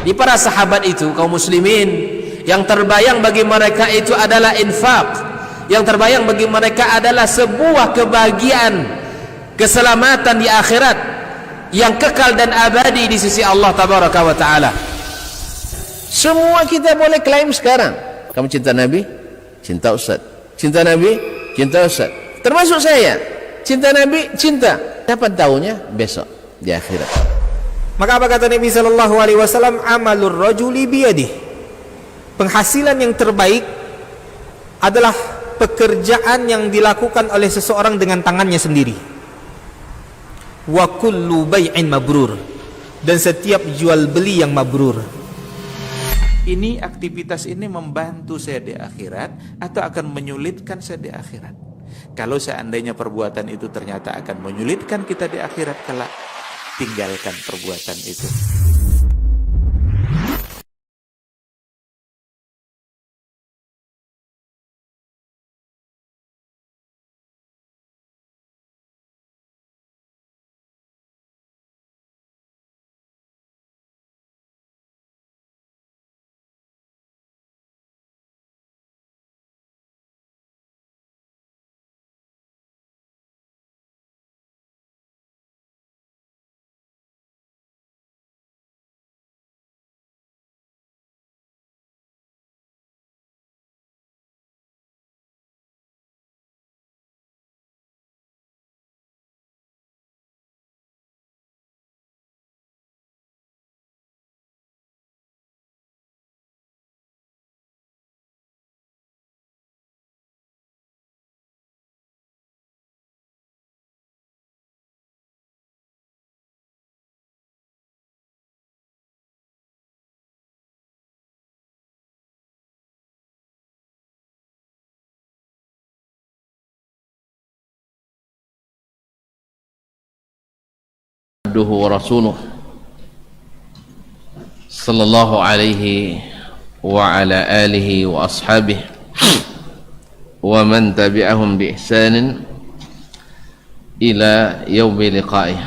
Di para sahabat itu, kaum muslimin, yang terbayang bagi mereka itu adalah infak, yang terbayang bagi mereka adalah sebuah kebahagiaan, keselamatan di akhirat yang kekal dan abadi di sisi Allah tabaraka wa taala. Semua kita boleh klaim sekarang, kamu cinta Nabi, cinta Ustaz. Cinta Nabi, cinta Ustaz. Termasuk saya, cinta Nabi, cinta. Dapat tahunya besok di akhirat. Maka apa kata Nabi sallallahu alaihi wasallam? Amalur rajuli biyadihi. Penghasilan yang terbaik adalah pekerjaan yang dilakukan oleh seseorang dengan tangannya sendiri. Wa kullu bai'in mabrur, dan setiap jual beli yang mabrur. Ini aktivitas ini membantu saya di akhirat atau akan menyulitkan saya di akhirat? Kalau seandainya perbuatan itu ternyata akan menyulitkan kita di akhirat kelak, tinggalkan perbuatan itu. Abduhu wa rasuluh sallallahu alaihi wa ala alihi wa ashabihi wa man tabi'ahum bi ihsanin ila yaumi liqa'ih.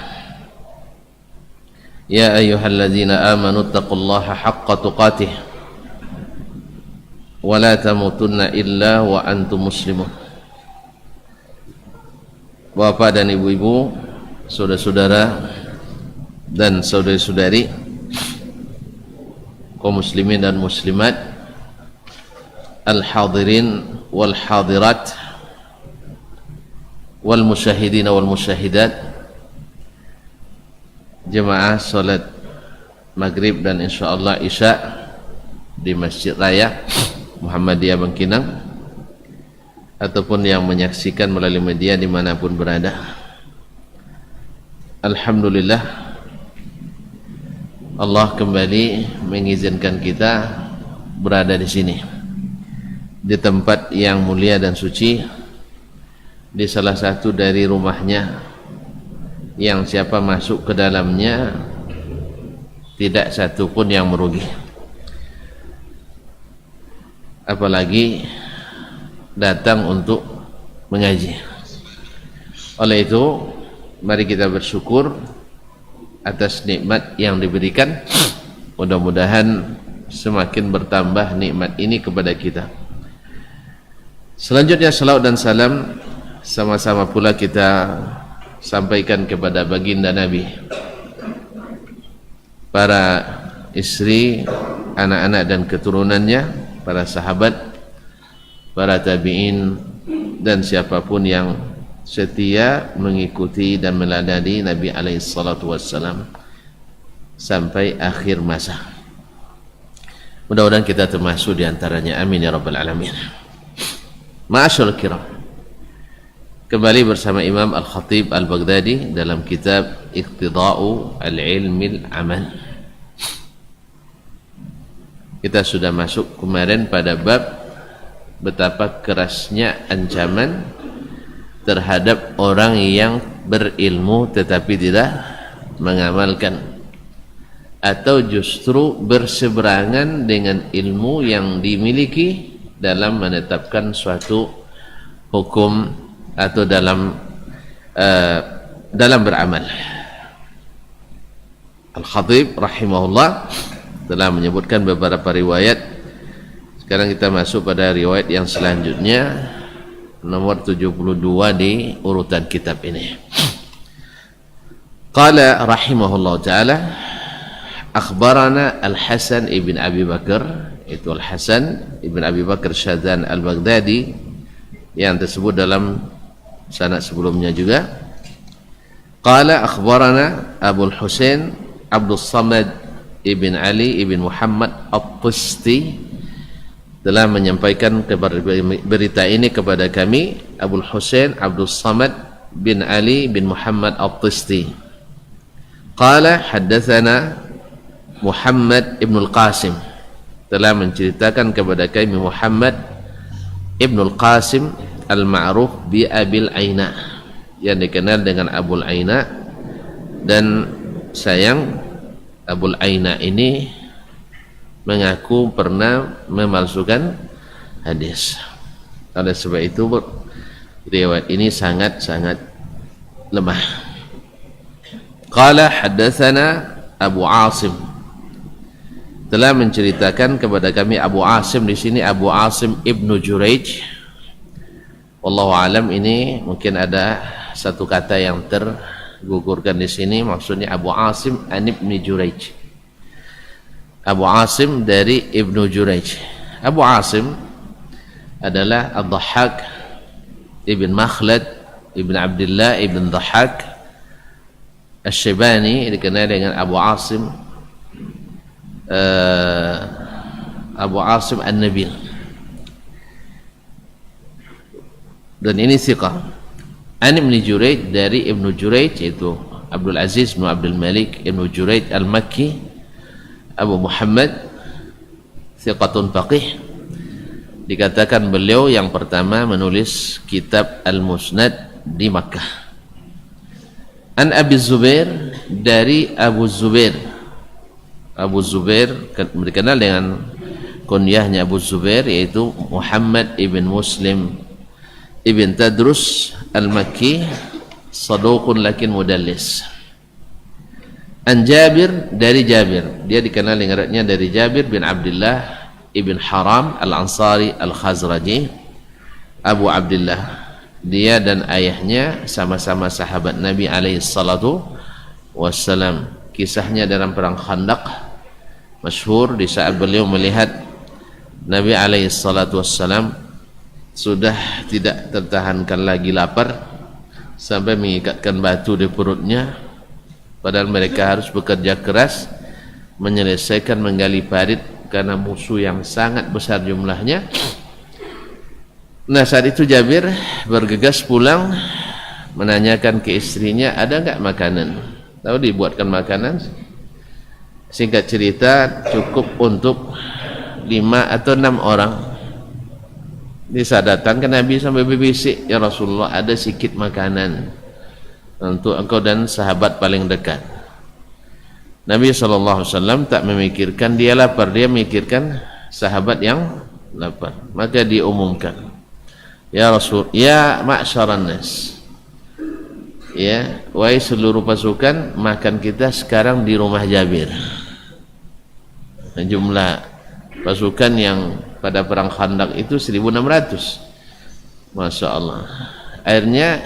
Ya ayyuhalladzina amanu taqullaha haqqa tuqatih wa la tamutunna illa wa antum muslimun. Bapak dan ibu-ibu, saudara-saudara dan saudari-saudari, kaum muslimin dan muslimat, al-hadirin wal hadirat, wal musyahidin wal musyahidat, jemaah salat maghrib dan insyaallah isya di Masjid Raya Muhammadiyah Bangkinang, ataupun yang menyaksikan melalui media dimanapun berada. Alhamdulillah, Allah kembali mengizinkan kita berada di sini, di tempat yang mulia dan suci, di salah satu dari rumahnya yang siapa masuk ke dalamnya tidak satu pun yang merugi, apalagi datang untuk mengaji. Oleh itu, mari kita bersyukur atas nikmat yang diberikan. Mudah-mudahan semakin bertambah nikmat ini kepada kita. Selanjutnya salawat dan salam sama-sama pula kita sampaikan kepada baginda Nabi, para istri, anak-anak dan keturunannya, para sahabat, para tabi'in, dan siapapun yang setia mengikuti dan meladani Nabi alaihissalatu wassalam sampai akhir masa. Mudah-mudahan kita termasuk di antaranya, amin ya rabbal alamin. Ma'asyarul kiram, kembali bersama Imam Al-Khatib Al-Baghdadi dalam kitab Iqtida'u Al-Ilmil Amal. Kita sudah masuk kemarin pada bab betapa kerasnya ancaman terhadap orang yang berilmu tetapi tidak mengamalkan, atau justru berseberangan dengan ilmu yang dimiliki dalam menetapkan suatu hukum atau dalam beramal. Al-Khatib rahimahullah telah menyebutkan beberapa riwayat. Sekarang kita masuk pada riwayat yang selanjutnya, nomor 72 di urutan kitab ini. Qala rahimahullah ta'ala, akhbarana Al-Hasan ibn Abi Bakar, itu Al-Hasan ibn Abi Bakar Syadzan Al-Baghdadi yang tersebut dalam sanad sebelumnya juga. Qala akhbarana Abu Husain Abdul Samad ibn Ali ibn Muhammad At-Tisti, telah menyampaikan berita ini kepada kami Abu Husain Abdul Samad bin Ali bin Muhammad At-Tisti. Qala haddatsana Muhammad ibn al-Qasim, telah menceritakan kepada kami Muhammad ibn al-Qasim al-ma'ruf bi Abil Aina, yang dikenal dengan Abul Aina. Dan sayang, Abul Aina ini mengaku pernah memalsukan hadis. Oleh sebab itu riwayat ini sangat-sangat lemah. Qala haddatsana Abu Asim, telah menceritakan kepada kami Abu Asim. Di sini Abu Asim Ibnu Juraij. Wallahu alam, ini mungkin ada satu kata yang tergugurkan di sini, maksudnya Abu Asim an Ibnu Juraij. Abu Asim dari Ibnu Juraij. Abu Asim adalah Ad-Dhahhak ibn Makhlad ibn Abdullah ibn Dhahhak Asy-Syibani, dikenal dengan Abu Asim An-Nabil, dan ini thiqah. An Ibnu Juraij, dari Ibnu Juraij, itu Abdul Aziz bin Abdul Malik Ibnu Juraij Al-Makki Abu Muhammad, thiqatun faqih. Dikatakan beliau yang pertama menulis kitab Al-Musnad di Makkah. An Abi Zubair, dari Abu Zubair. Abu Zubair dikenal dengan kunyahnya Abu Zubair, yaitu Muhammad ibn Muslim ibn Tadrus Al-Makki, saduqun lakin mudallis. An Jabir, dari Jabir, dia dikenal dengan eratnya dari Jabir bin Abdullah ibn Haram Al-Ansari Al-Khazraji, Abu Abdullah. Dia dan ayahnya sama-sama sahabat Nabi alaihi salatu wassalam. Kisahnya dalam perang Khandaq masyhur, di saat beliau melihat Nabi alaihi salatu wassalam sudah tidak tertahankan lagi lapar sampai mengikatkan batu di perutnya, padahal mereka harus bekerja keras menyelesaikan menggali parit karena musuh yang sangat besar jumlahnya. Nah, saat itu Jabir bergegas pulang, menanyakan ke istrinya, ada enggak makanan? Tahu dibuatkan makanan, singkat cerita cukup untuk 5 atau 6 orang. Bisa datang ke Nabi sampai berbisik, ya Rasulullah, ada sedikit makanan untuk engkau dan sahabat paling dekat. Nabi SAW tak memikirkan dia lapar, dia memikirkan sahabat yang lapar. Maka diumumkan, ya Rasul, ya ma'syaran nas, ya wahai seluruh pasukan, makan kita sekarang di rumah Jabir. Jumlah pasukan yang pada perang Khandaq itu 1.600. Masya Allah. Akhirnya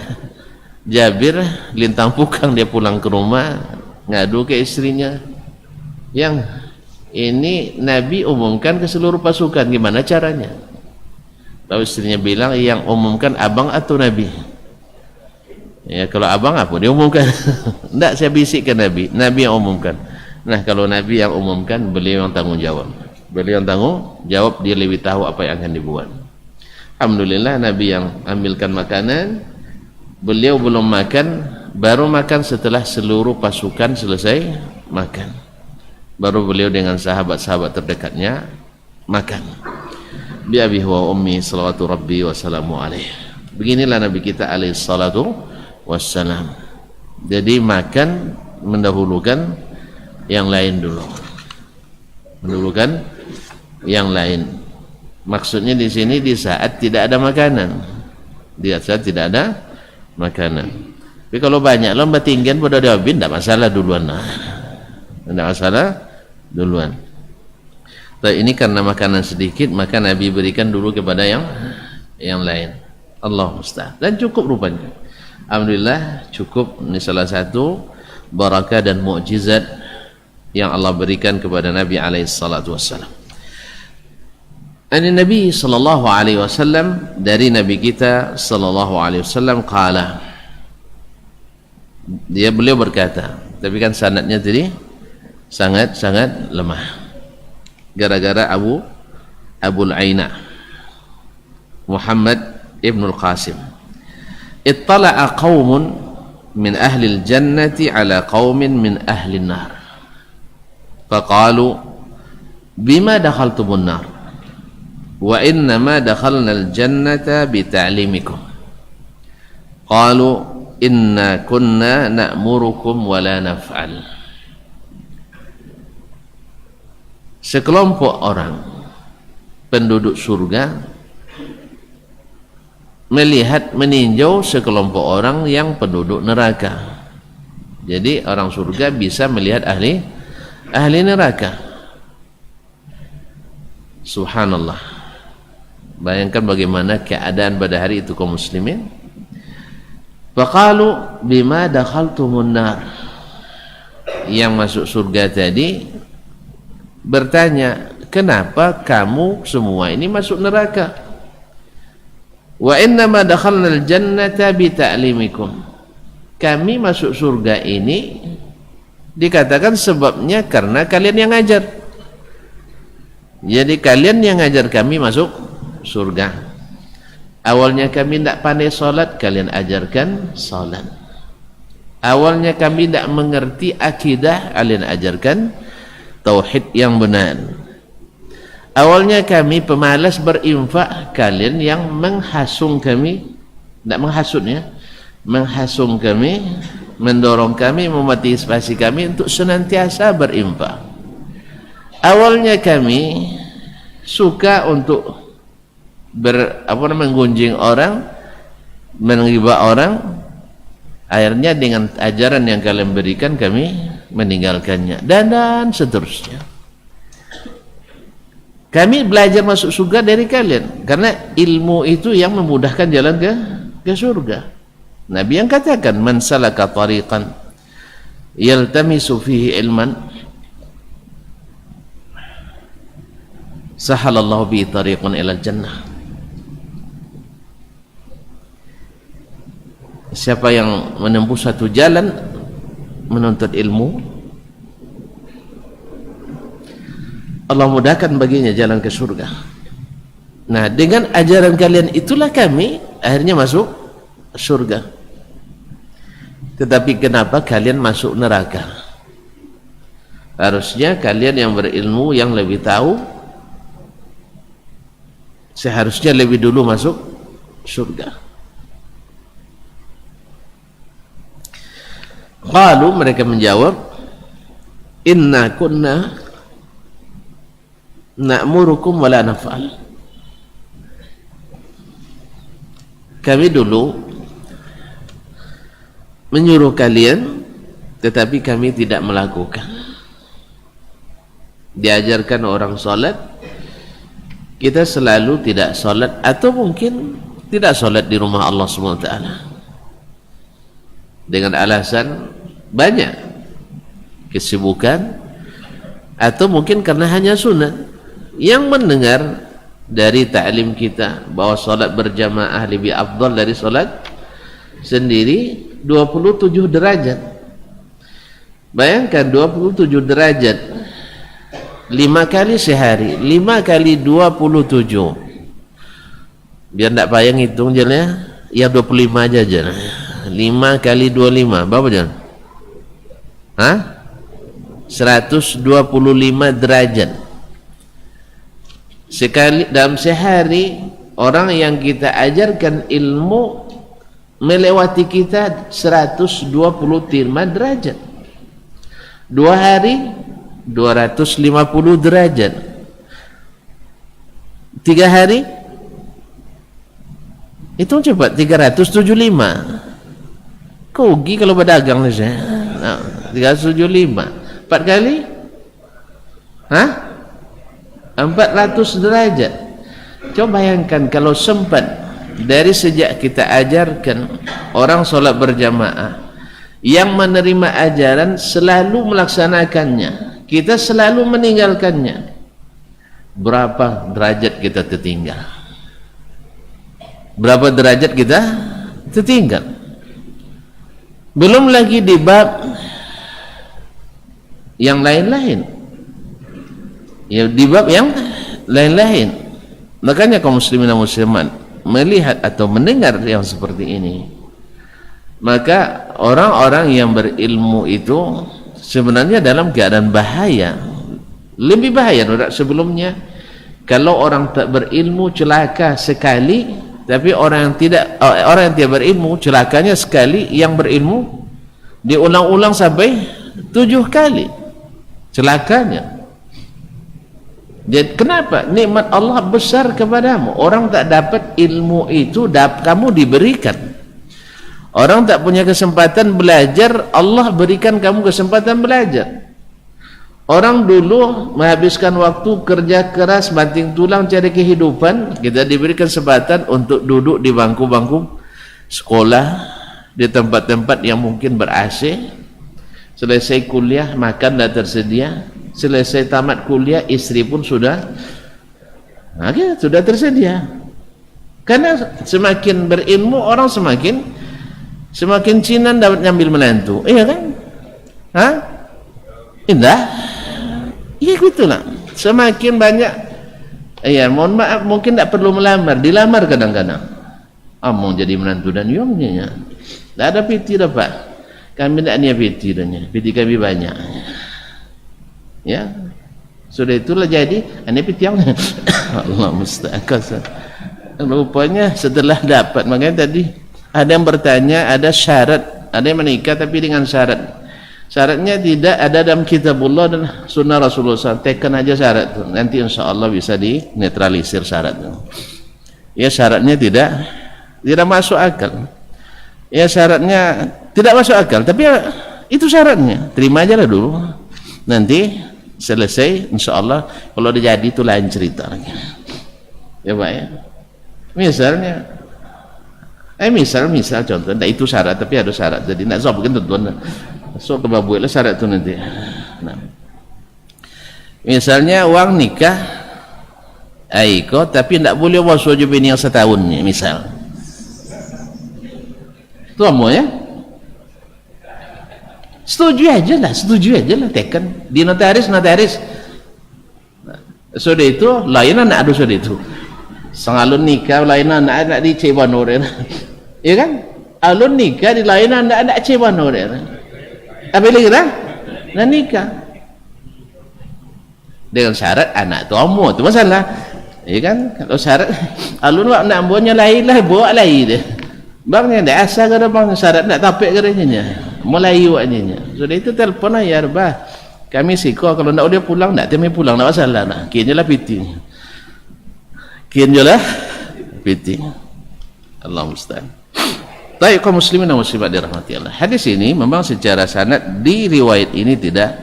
Jabir lintang pukang, dia pulang ke rumah, ngadu ke istrinya, yang ini Nabi umumkan ke seluruh pasukan, gimana caranya? Lalu istrinya bilang, yang umumkan abang atau Nabi? Ya, kalau abang apa dia umumkan? Tidak, saya bisikkan Nabi, Nabi yang umumkan. Nah, kalau Nabi yang umumkan, beliau yang tanggung jawab. Beliau yang tanggung jawab, dia lebih tahu apa yang akan dibuat. Alhamdulillah, Nabi yang ambilkan makanan, beliau belum makan, baru makan setelah seluruh pasukan selesai makan. Baru beliau dengan sahabat-sahabat terdekatnya makan. Bi abi wa ummi salawatu rabbi wa salamu alaih. Beginilah Nabi kita alaihi salatu wassalam. Jadi makan mendahulukan yang lain dulu. Mendahulukan yang lain. Maksudnya di sini di saat tidak ada makanan. Di saat tidak ada makanan. Tapi kalau banyak lomba tinggian pada dihabis, tidak masalah duluan. Tidak masalah duluan. Tapi ini karena makanan sedikit, maka Nabi berikan dulu kepada yang lain. Allah musta'an. Dan cukup rupanya. Alhamdulillah cukup. Ini salah satu barakah dan mukjizat yang Allah berikan kepada Nabi alaihi salatu wassalam. Ani Nabi sallallahu alaihi wasallam, dari Nabi kita sallallahu alaihi wasallam qala, beliau berkata, tapi kan sanadnya tadi sangat lemah gara-gara Abul Aina Muhammad ibn al-Qasim. Ittala'a qaumun min ahli al-jannati ala qaumin min ahli an-nar faqalu bima dakhaltumun nar wa innama dakhalna al-jannata bita'limikum qalu inna kunna na'murukum wa la naf'al. Sekelompok orang penduduk surga melihat, meninjau sekelompok orang yang penduduk neraka. Jadi orang surga bisa melihat ahli neraka. Subhanallah. Bayangkan bagaimana keadaan pada hari itu kaum muslimin. Faqalu bima dakhaltumun nar. Yang masuk surga tadi bertanya, kenapa kamu semua ini masuk neraka? Wa innama dakhalnal jannata bita'limikum. Kami masuk surga ini dikatakan sebabnya karena kalian yang ngajar. Jadi kalian yang ngajar kami masuk surga. Awalnya kami tidak pandai salat, kalian ajarkan salat. Awalnya kami tidak mengerti akidah, kalian ajarkan tauhid yang benar. Awalnya kami pemalas berinfak, kalian yang menghasung kami, tidak menghasut ya, menghasung kami, mendorong kami, memotivasi kami untuk senantiasa berinfak. Awalnya kami suka untuk menggunjing orang, menghibah orang. Akhirnya dengan ajaran yang kalian berikan kami meninggalkannya, dan seterusnya. Kami belajar masuk surga dari kalian karena ilmu itu yang memudahkan jalan ke surga. Nabi yang katakan, man salaka tariqan yaltamisu fihi ilman sahalallahu bihi tariqan ilal jannah. Siapa yang menempuh satu jalan menuntut ilmu, Allah mudahkan baginya jalan ke surga. Nah, dengan ajaran kalian itulah kami akhirnya masuk surga. Tetapi kenapa kalian masuk neraka? Harusnya kalian yang berilmu, yang lebih tahu, seharusnya lebih dulu masuk surga. Qalu, mereka menjawab, inna kunna na'murukum wa la naf'al. Kami dulu menyuruh kalian, tetapi kami tidak melakukan. Diajarkan orang salat, kita selalu tidak salat, atau mungkin tidak salat di rumah Allah SWT dengan alasan banyak kesibukan, atau mungkin karena hanya sunat. Yang mendengar dari ta'lim kita bahwa salat berjamaah lebih afdal dari salat sendiri 27 derajat. Bayangkan 27 derajat 5 kali sehari, 5 kali 27, biar tidak payah ngitung jalan ya, 25 aja jalan. 5 kali 25 berapa jalan? 125 derajat. Sekali dalam sehari, orang yang kita ajarkan ilmu melewati kita 125 derajat. 2 hari 250 derajat. 3 hari hitung cepat, 375. Rugi kalau berdagang nih saya. 375 4 kali 400 derajat. Coba bayangkan kalau sempat dari sejak kita ajarkan orang solat berjamaah, yang menerima ajaran selalu melaksanakannya, kita selalu meninggalkannya, berapa derajat kita tertinggal? Berapa derajat kita tertinggal? Belum lagi di bab yang lain-lain, ya, di bab yang lain-lain. Makanya kaum muslimin dan muslimat melihat atau mendengar yang seperti ini, maka orang-orang yang berilmu itu sebenarnya dalam keadaan bahaya, lebih bahaya dari sebelumnya. Kalau orang tak berilmu celaka sekali, tapi orang yang tidak berilmu celakanya sekali, yang berilmu diulang-ulang sampai 7 kali celakanya. Jadi kenapa? Nikmat Allah besar kepadamu. Orang tak dapat ilmu itu, kamu diberikan. Orang tak punya kesempatan belajar, Allah berikan kamu kesempatan belajar. Orang dulu menghabiskan waktu kerja keras, banting tulang cari kehidupan, kita diberi kesempatan untuk duduk di bangku-bangku sekolah, di tempat-tempat yang mungkin ber-AC. Selesai kuliah, makan dah tersedia. Selesai tamat kuliah, istri pun sudah tersedia. Karena semakin berilmu, orang semakin cinan dapat ngambil menantu. Iya kan? Hah? Indah? Iya gitulah. Semakin banyak, iya, mohon maaf, mungkin tak perlu melamar, dilamar kadang-kadang. Mau jadi menantu dan yongnya. Tak ada piti dah Pak. Kami tak niat piti dahnya. Piti kami banyak. Ya, sudah itulah jadi ini piti yang Allah musta'an. Rupanya setelah dapat, makanya tadi ada yang bertanya, ada syarat, ada yang menikah tapi dengan syarat. Syaratnya tidak ada dalam kitabullah dan sunnah Rasulullah SAW. Tekan aja syarat itu, nanti insya Allah bisa dinetralisir syarat itu. Ya, syaratnya tidak masuk akal. Ya, syaratnya tidak masuk akal, tapi ya, itu syaratnya, terima aja lah dulu. Nanti selesai insya Allah, kalau udah jadi itu lain cerita lagi. Ya Pak ya, misalnya misal contoh, nah, itu syarat tapi ada syarat, jadi nak zab kan tuan so kebabuilah syarat itu nanti. Nah, misalnya uang nikah aiko tapi tidak boleh wajib ini yang setahun nih, misal itu mau ya, setuju aja lah, tekan di notaris. Sudah itu lain anak ada, sudah itu sengalun nikah lain anak di Cebanore, ya kan? Alun nikah di lain anak Cebanore, apa lagi dah? Nah nikah dengan syarat anak tu amu tu masalah, ya kan? Kalau syarat alun wak nak buatnya lain lah, buat lain deh. Bangnya dah asal kada bang syarat nak tapik keranya, mulai waknya. Sudah itu telefon ayah bah. Kami siko kalau nak dia pulang, nak kami pulang nak masalah nak. Kian jelah piti. Allah musta'an. Baik kaum muslimin dan muslimat dirahmati Allah. Hadis ini memang secara sanad di riwayat ini tidak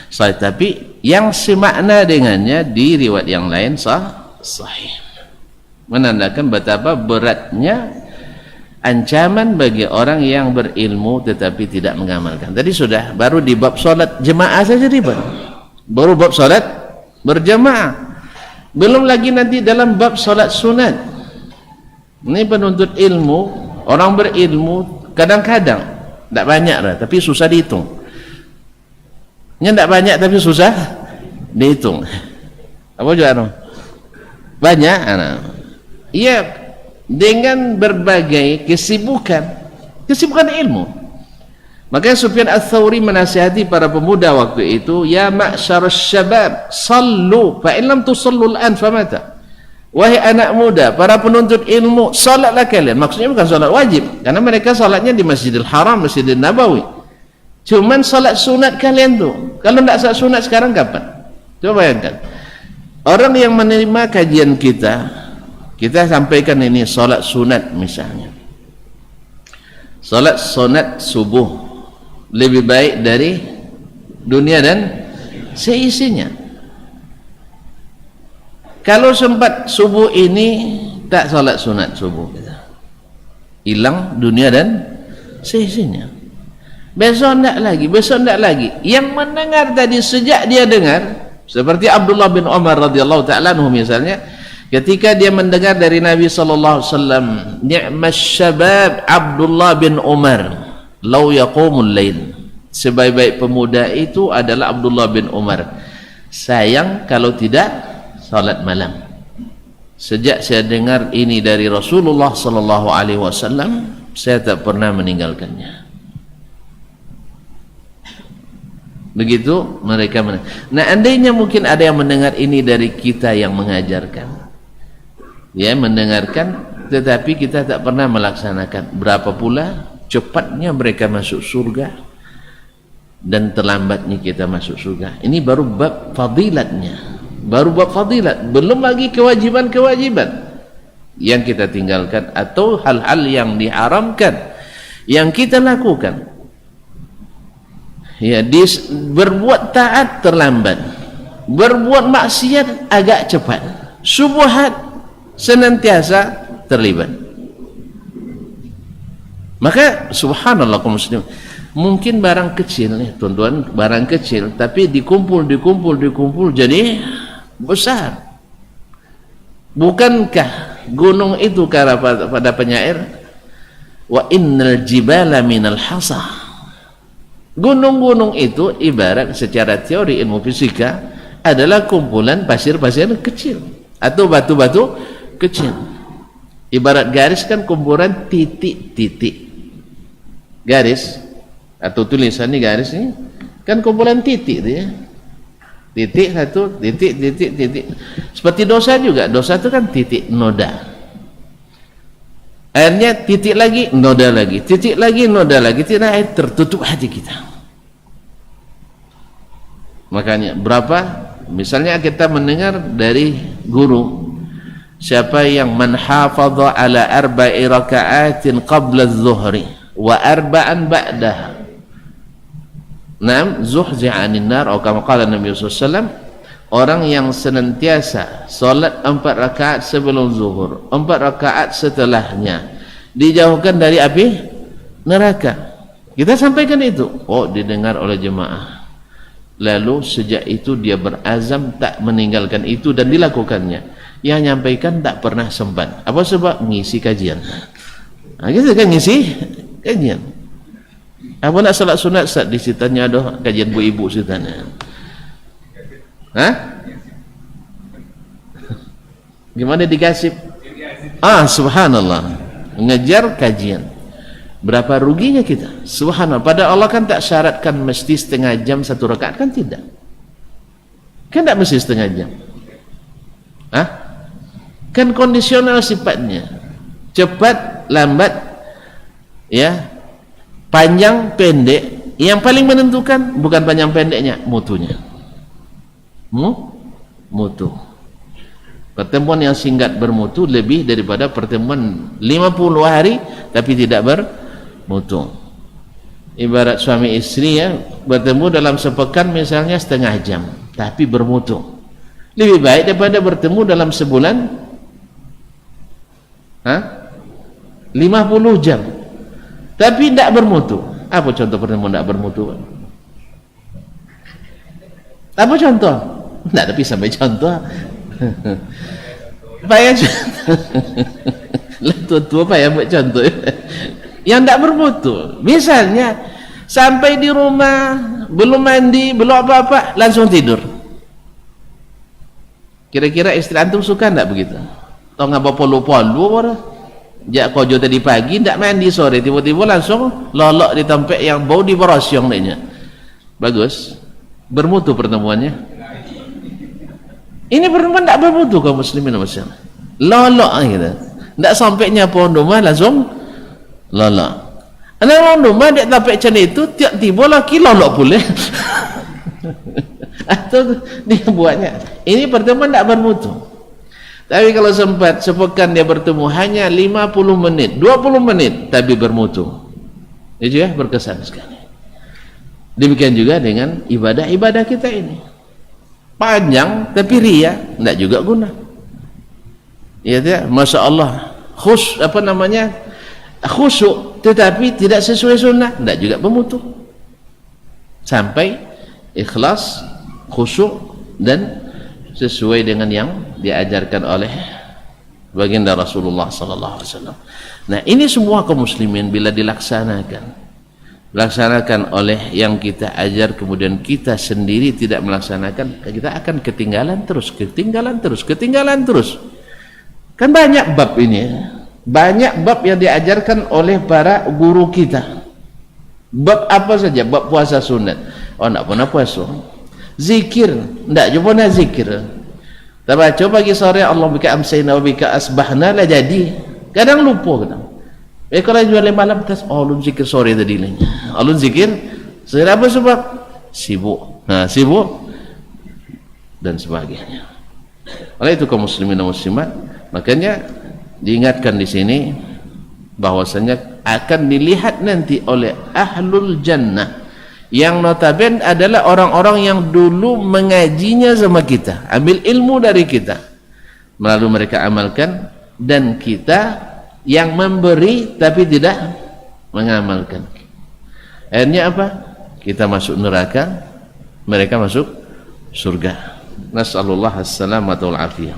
sahih, tapi yang semakna dengannya di riwayat yang lain sahih. Menandakan betapa beratnya ancaman bagi orang yang berilmu tetapi tidak mengamalkan. Tadi sudah, baru di bab solat jemaah saja baru bab solat berjemaah, belum lagi nanti dalam bab solat sunat. Ini penuntut ilmu, orang berilmu kadang-kadang tidak banyak lah, tapi susah dihitung. Ini tidak banyak tapi susah dihitung. Apa juga banyak iya, dengan berbagai kesibukan ilmu. Makanya Sufyan Ats-Tsauri menasihati para pemuda waktu itu, ya ma'syarasy syabab sallu fa in lam tusallu al-an famata. Wahai anak muda, para penuntut ilmu, salatlah kalian. Maksudnya bukan salat wajib, karena mereka salatnya di Masjidil Haram, Masjidil Nabawi. Cuman salat sunat kalian tuh. Kalau tidak salat sunat sekarang kapan? Coba bayangkan. Orang yang menerima kajian kita sampaikan ini solat sunat misalnya, solat sunat subuh lebih baik dari dunia dan seisinya. Kalau sempat subuh ini tak salat sunat subuh, hilang dunia dan seisinya. Besok tidak lagi, besok tidak lagi. Yang mendengar tadi sejak dia dengar, seperti Abdullah bin Umar radhiyallahu ta'ala anhu misalnya, ketika dia mendengar dari Nabi sallallahu alaihi wasallam, ni'mas syabab Abdullah bin Umar law yaqumul lail. Sebaik-baik pemuda itu adalah Abdullah bin Umar. Sayang kalau tidak salat malam. Sejak saya dengar ini dari Rasulullah sallallahu alaihi wasallam, saya tak pernah meninggalkannya. Begitu mereka nah, andainya mungkin ada yang mendengar ini dari kita yang mengajarkan, ya, mendengarkan, tetapi kita tak pernah melaksanakan. Berapa pula cepatnya mereka masuk surga dan terlambatnya kita masuk surga. Ini baru bab fadilatnya, baru bab fadilat, belum lagi kewajiban-kewajiban yang kita tinggalkan atau hal-hal yang diharamkan yang kita lakukan. Ya, berbuat taat terlambat, berbuat maksiat agak cepat, syubhat senantiasa terlibat. Maka subhanallah kaum muslim, mungkin barang kecil nih tuan-tuan, barang kecil tapi dikumpul jadi besar. Bukankah gunung itu kata pada penyair, wa innal jibala minal hasa. Gunung-gunung itu ibarat secara teori ilmu fisika adalah kumpulan pasir-pasir kecil atau batu-batu kecil. Ibarat garis kan kumpulan titik-titik. Garis atau tulisan ini garis ini kan kumpulan titik itu ya. Titik satu, titik. Seperti dosa juga. Dosa itu kan titik noda. Akhirnya titik lagi, noda lagi, titik lagi, noda lagi, tidak air tertutup hati kita. Makanya berapa, misalnya kita mendengar dari guru, siapa yang man hafadha ala arba'i raka'atin qabla adh-dhuhri wa arba'an ba'daha, nam zuhzi'a 'anil nar, atau kama qala Nabi sallallahu alaihi wasallam, orang yang senantiasa salat 4 rakaat sebelum zuhur, 4 rakaat setelahnya, dijauhkan dari api neraka. Kita sampaikan itu, oh didengar oleh jemaah. Lalu sejak itu dia berazam tak meninggalkan itu dan dilakukannya. Yang nyampaikan tak pernah sempat. Apa sebab? Ngisi kajian. Nah, gitu kan, ngisi kajian. Apa nak salat sunat saat di sitannya ada kajian bu ibu sitannya. Hah? Gimana dikasih? Subhanallah, mengejar kajian. Berapa ruginya kita? Subhanallah. Pada Allah kan tak syaratkan mesti setengah jam 1 rakaat, kan tidak? Kan tak mesti setengah jam. Kan kondisional sifatnya, cepat, lambat, ya, panjang, pendek. Yang paling menentukan bukan panjang pendeknya, mutunya. Mutu. Pertemuan yang singkat bermutu lebih daripada pertemuan 50 hari tapi tidak bermutu. Ibarat suami istri ya, bertemu dalam sepekan misalnya setengah jam tapi bermutu, lebih baik daripada bertemu dalam sebulan 50 jam tapi tidak bermutu. Apa contoh pertemuan tidak bermutu? Apa contoh? Tidak, tapi sampai contoh payah tua-tua payah buat contoh yang tidak bermutu. Misalnya sampai di rumah belum mandi, belum apa-apa, langsung tidur. Kira-kira istri antum suka tidak begitu? Tahu ngapa polu-polu orang? Jak kojo tadi pagi tidak mandi, sore tiba-tiba langsung lolok di tempat yang bau di borosyong nya. Bagus, bermutu pertemuannya. Ini pertemuan tidak bermutu kaum muslimin masyaallah. Lolok gitu. Tidak sampai nyapa rumah langsung lolok. Anak orang rumah dia tapak macam itu, tiba-tiba laki lolok pula. Atau dia buatnya. Ini pertemuan tidak bermutu. Tapi kalau sempat sepekan dia bertemu hanya 50 menit, 20 menit tapi bermutu. Itu ya berkesan sekali. Demikian juga dengan ibadah-ibadah kita ini. Panjang tapi ria, tidak juga guna. Ya, masya Allah, khusyuk tetapi tidak sesuai sunnah, tidak juga pemutu. Sampai ikhlas, khusyuk dan sesuai dengan yang diajarkan oleh baginda Rasulullah sallallahu alaihi wasallam. Nah, ini semua kaum muslimin bila dilaksanakan oleh yang kita ajar, kemudian kita sendiri tidak melaksanakan, kita akan ketinggalan terus. Kan banyak bab ini, banyak bab yang diajarkan oleh para guru kita. Bab apa saja? Bab puasa sunat. Oh, nak pernah puasa. Zikir, ndak jumpa nak zikir. Tak baca pagi sore Allah bika amsayna wa bika asbahna lah jadi. Kadang lupa kadang. Kalau jual malam tas ulun zikir sore tadi lah. Ulun zikir apa sebab? Sibuk. Sibuk dan sebagainya. Oleh itu kaum muslimin dan muslimat, makanya diingatkan di sini bahwasanya akan dilihat nanti oleh ahlul jannah yang notabene adalah orang-orang yang dulu mengajinya sama kita, ambil ilmu dari kita, lalu mereka amalkan, dan kita yang memberi tapi tidak mengamalkan. Akhirnya apa? Kita masuk neraka, mereka masuk surga. Nasallallahu as-salamata wal afiyah.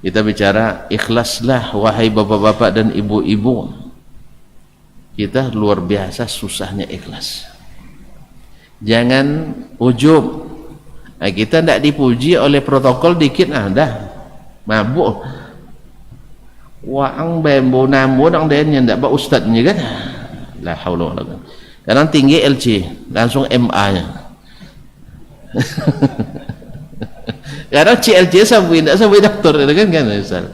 Kita bicara ikhlaslah wahai bapak-bapak dan ibu-ibu. Kita luar biasa susahnya ikhlas. Jangan ujub. Kita tidak dipuji oleh protokol dikit, dah mabuk. Waang bembo nambo dang dennya ndak ba ustadznya kan. La haula wala quwwata. Kadang tinggi LC, langsung MA-nya. Kadang CLC sampai doktor kan Ustaz.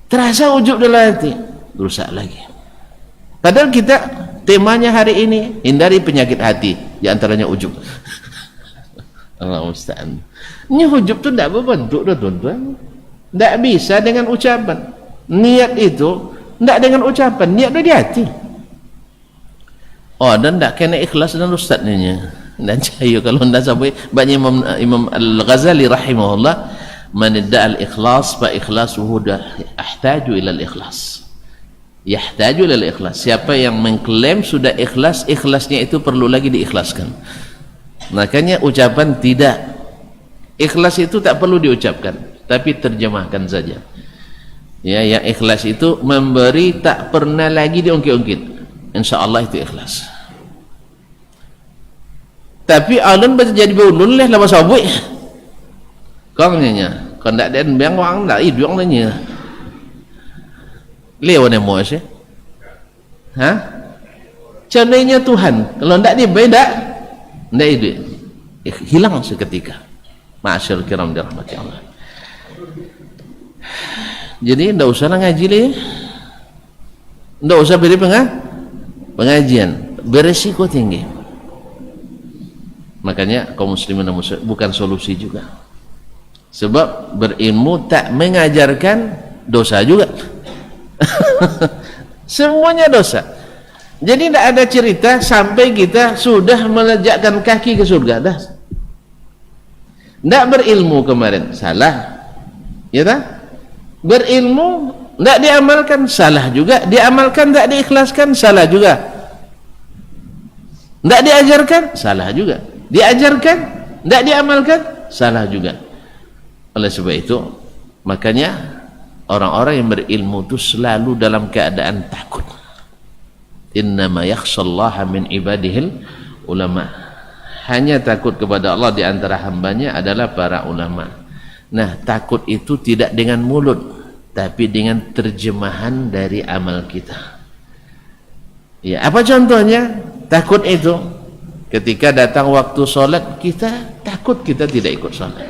Terasa ujub dalam hati, rusak lagi. Padahal kita temanya hari ini hindari penyakit hati, di antaranya ujub. Allah musta'an. Ini ujub tu tidak berbentuk dah tuan-tuan. Tidak bisa dengan ucapan. Niat itu tidak dengan ucapan, niat dari hati. Oh, dan tidak kena ikhlas dan ustaznya. Dan cahaya kalau tidak sampai banyak Imam Al-Ghazali rahimahullah, man idda'a al-ikhlas fa ikhlasuhu yahtaju ila al-ikhlas. Yahtaju ila al-ikhlas. Siapa yang mengklaim sudah ikhlas, ikhlasnya itu perlu lagi diikhlaskan. Makanya ucapan tidak. Ikhlas itu tak perlu diucapkan, tapi terjemahkan saja. Ya, yang ikhlas itu memberi tak pernah lagi diungkit-ungkit. Insyaallah itu ikhlas. Tapi alun baca jadi beulun leh lama sabui. Kong nya, kon dak den beng wang dak iduang nya. Lewane mo sih. Contohnya Tuhan, kalau ndak dibeda, ndak itu hilang seketika. Ma'asyarul kiram dirahmati Allah. Jadi ndak usah ngaji le. Ndak usah beri pengajian, beresiko tinggi. Makanya kaum muslimin dan muslimat bukan solusi juga. Sebab berilmu tak mengajarkan dosa juga. Semuanya dosa. Jadi tidak ada cerita sampai kita sudah melejakkan kaki ke surga dah. Tidak berilmu kemarin salah, ya tak? Berilmu tidak diamalkan salah juga, diamalkan tidak diikhlaskan salah juga, tidak diajarkan salah juga, diajarkan tidak diamalkan salah juga. Oleh sebab itu makanya orang-orang yang berilmu itu selalu dalam keadaan takut. Innama yakhshallaha min ibadihil ulama. Hanya takut kepada Allah di antara hambanya adalah para ulama. Nah, takut itu tidak dengan mulut, tapi dengan terjemahan dari amal kita. Ya, apa contohnya? Takut itu ketika datang waktu sholat, kita takut kita tidak ikut sholat.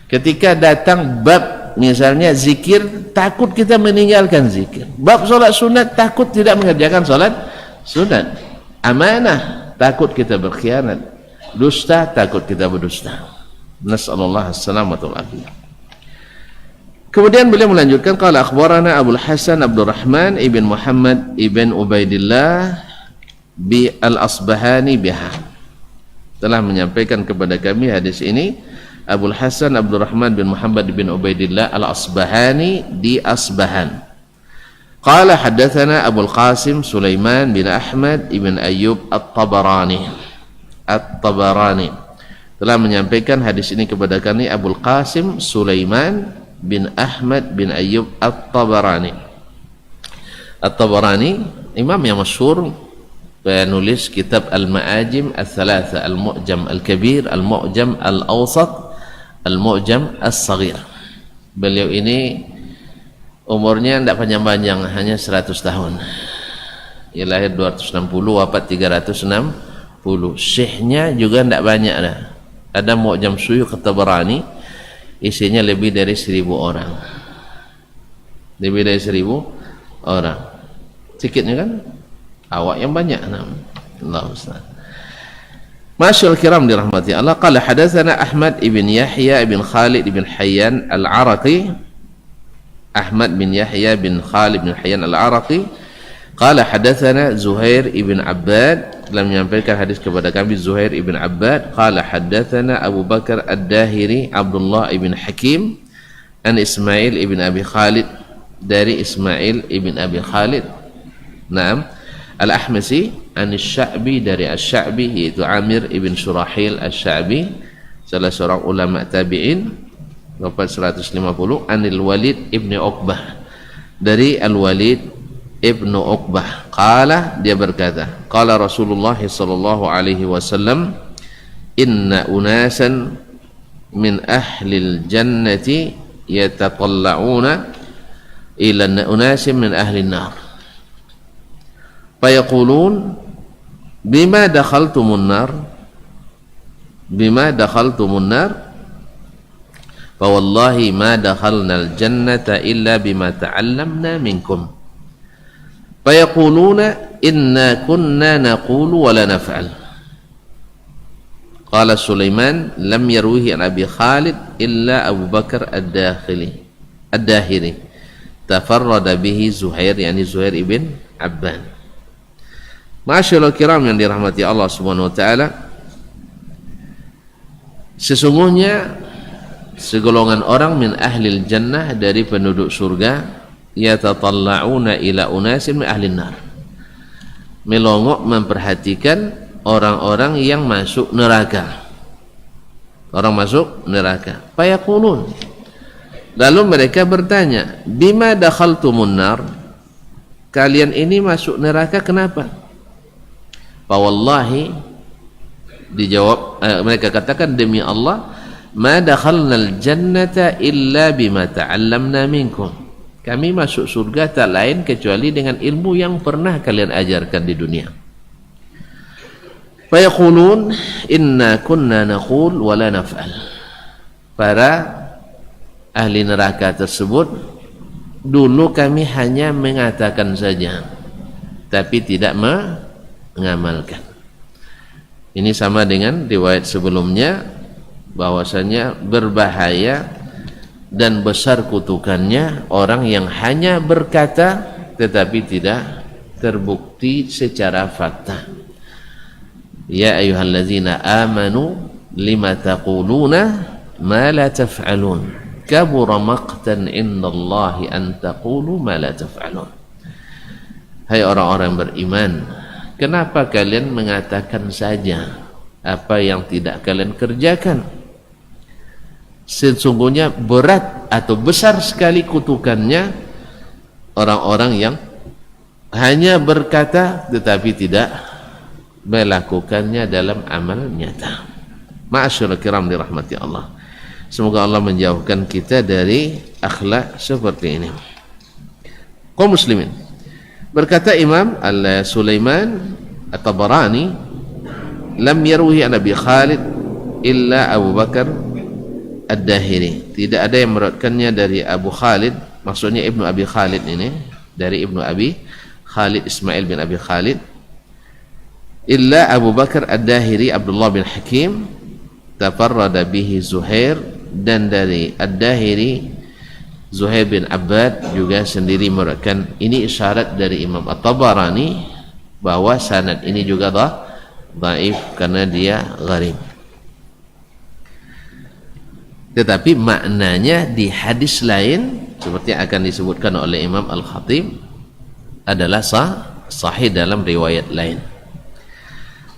Ketika datang bab misalnya zikir, takut kita meninggalkan zikir. Bab sholat sunat, takut tidak mengerjakan sholat sunat. Amanah, takut kita berkhianat. Dusta, takut kita berdusta. Nas'alullah as-salamatu wal-afiyah. Kemudian beliau melanjutkan, qala akhbarana Abdul Hasan Abdurrahman ibn Muhammad ibn Ubaidillah bi al-Asbahani biha. Telah menyampaikan kepada kami hadis ini Abul Hasan Abdurrahman bin Muhammad bin Ubaidillah Al-Asbahani di Asbahan. Qala haddatsana Abul Qasim Sulaiman bin Ahmad ibn Ayyub At-Tabarani telah menyampaikan hadis ini kepada kami Abul Qasim Sulaiman bin Ahmad bin Ayyub At-Tabarani. At-Tabarani imam yang masyhur, penulis kitab Al-Ma'ajim Al-Thalatha, Al-Mu'jam Al-Kabir, Al-Mu'jam Al-Awsat, Al-Mu'jam Al-Saghir. Beliau ini umurnya tidak panjang-panjang, hanya 100 tahun. Ia lahir 260, wafat 360. Syekhnya juga tidak banyak dah. Ada Mu'jam Suyukh At-Tabarani, isinya lebih dari 1000 orang. Lebih dari 1000 orang. Sikitnya kan? Awak yang banyak. Allahu Akbar. Masyaallah kiram dirahmati Allah. Qala hadatsana Ahmad ibn Yahya ibn Khalid ibn Hayyan Al-Araqi. Ahmad bin Yahya bin Khalid bin Hayyan Al-Araqi. Qala hadatsana Zuhair ibn Abbad, telah menyampaikan hadis kepada kami Zuhair ibn Abbad. Qala hadatsana Abu Bakar Ad-Dahiri Abdullah ibn Hakim an Ismail ibn Abi Khalid, dari Ismail ibn Abi Khalid. Naam. Al-Ahmasi an Sya'bi, dari Asy-Sya'bi yaitu Amir ibn Surahil Asy-Sya'bi, salah seorang ulama tabi'in, wafat 150. Anil Walid ibn Uqbah, dari Al-Walid ibn Uqbah. Qala, dia berkata, qala Rasulullah sallallahu alaihi wasallam, inna unasan min ahlil jannati yatatalla'una ila unasin min ahlin nar fayaqulun bima dakhaltumun nar fa wallahi ma dakhalnal jannata illa bima ta'allamna minkum fayaquluna inna kunna naqulu wa la naf'al. Qala Sulaiman lam yarwihi an Abi Khalid illa Abu Bakar Ad-Dahiri tafarrada bihi Zuhair, yani Zuhair ibn Abban. Masyaallah kiram yang dirahmati Allah Subhanahu wa taala, sesungguhnya segolongan orang min ahlil jannah, dari penduduk surga, yatatalla'una ila unasin min ahlin nar, melongok memperhatikan orang-orang yang masuk neraka. Orang masuk neraka. Fayaqulun, lalu mereka bertanya, bima dakhaltumun nar, kalian ini masuk neraka kenapa? Fa wallahi, dijawab, mereka katakan, demi Allah, ma dakhalnal jannata illa bima ta'allamna minkum, kami masuk surga tak lain kecuali dengan ilmu yang pernah kalian ajarkan di dunia. Fa yaqulun inna kunna naqul wa la naf'al, para ahli neraka tersebut, dulu kami hanya mengatakan saja tapi tidak mengamalkan. Ini sama dengan riwayat sebelumnya, bahwasanya berbahaya dan besar kutukannya orang yang hanya berkata tetapi tidak terbukti secara fakta. Ya ayyuhallazina amanu lima taquluna ma la taf'alun kabura maqtan indallahi an taqulu ma la taf'alun. Hai orang-orang beriman, kenapa kalian mengatakan saja apa yang tidak kalian kerjakan? Sesungguhnya berat atau besar sekali kutukannya orang-orang yang hanya berkata tetapi tidak melakukannya dalam amal nyata. Ma'asyiral kiram dirahmati Allah, semoga Allah menjauhkan kita dari akhlak seperti ini. Kaum muslimin, berkata Imam Al-Sulaiman At-Tabarani, lam yarwihi an Abi Khalid illa Abu Bakar Ad-Dahiri, tidak ada yang meriwayatkannya dari Abu Khalid, maksudnya Ibnu Abi Khalid ini, dari Ibnu Abi Khalid Ismail bin Abi Khalid, illa Abu Bakar Ad-Dahiri Abdullah bin Hakim tafarrada bihi Zuhair, dan dari Ad-Dahiri Zuhair bin Abbad juga sendiri meriwayatkan. Ini isyarat dari Imam At-Tabarani bahwa sanad ini juga dhaif karena dia gharib. tetapi maknanya di hadis lain seperti yang akan disebutkan oleh Imam Al-Khatib adalah sahih dalam riwayat lain.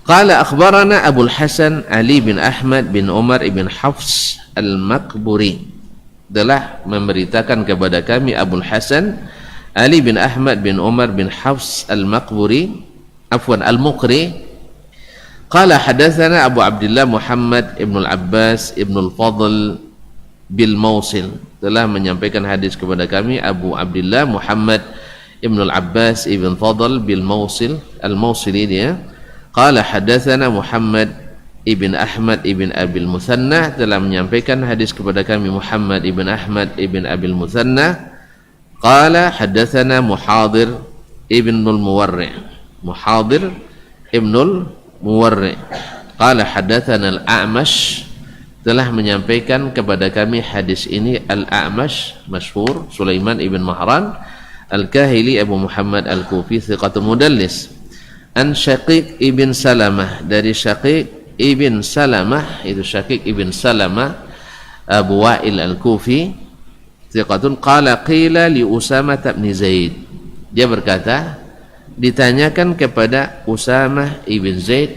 Qala akhbarana Abu Hasan Ali bin Ahmad bin Umar ibn Hafs Al-Maqburi, telah memberitakan kepada kami Abu Hasan Ali bin Ahmad bin Umar bin Hafs Al-Maqburi, afwan Al-Muqri. Qala hadatsana Abu Abdullah Muhammad ibn Al-Abbas ibn Al-Fadl bil Mausil, telah menyampaikan hadis kepada kami Abu Abdullah Muhammad ibn Al-Abbas ibn Fadl bil Mausil, Al-Mausili dia. Qala hadatsana Muhammad ibn Ahmad ibn Abil Muthanna, telah menyampaikan hadis kepada kami Muhammad ibn Ahmad ibn Abil Muthanna. Qala hadatsana Muhadir ibn al-Muwarri', Muhadir ibn al-Muwarri'. Qala hadatsana Al-A'mash, telah menyampaikan kepada kami hadis ini Al-A'mash masyhur Sulaiman ibn Mahran Al-Kahili Abu Muhammad Al-Kufi thiqatul mudallis. An Syaqiq ibn Salamah, dari Syaqiq ibn Salamah, itu Syaqiq ibn Salamah Abu Wa'il Al-Kufi thiqatun. Qala qila li Usamah bin Zaid, dia berkata ditanyakan kepada Usamah ibn Zaid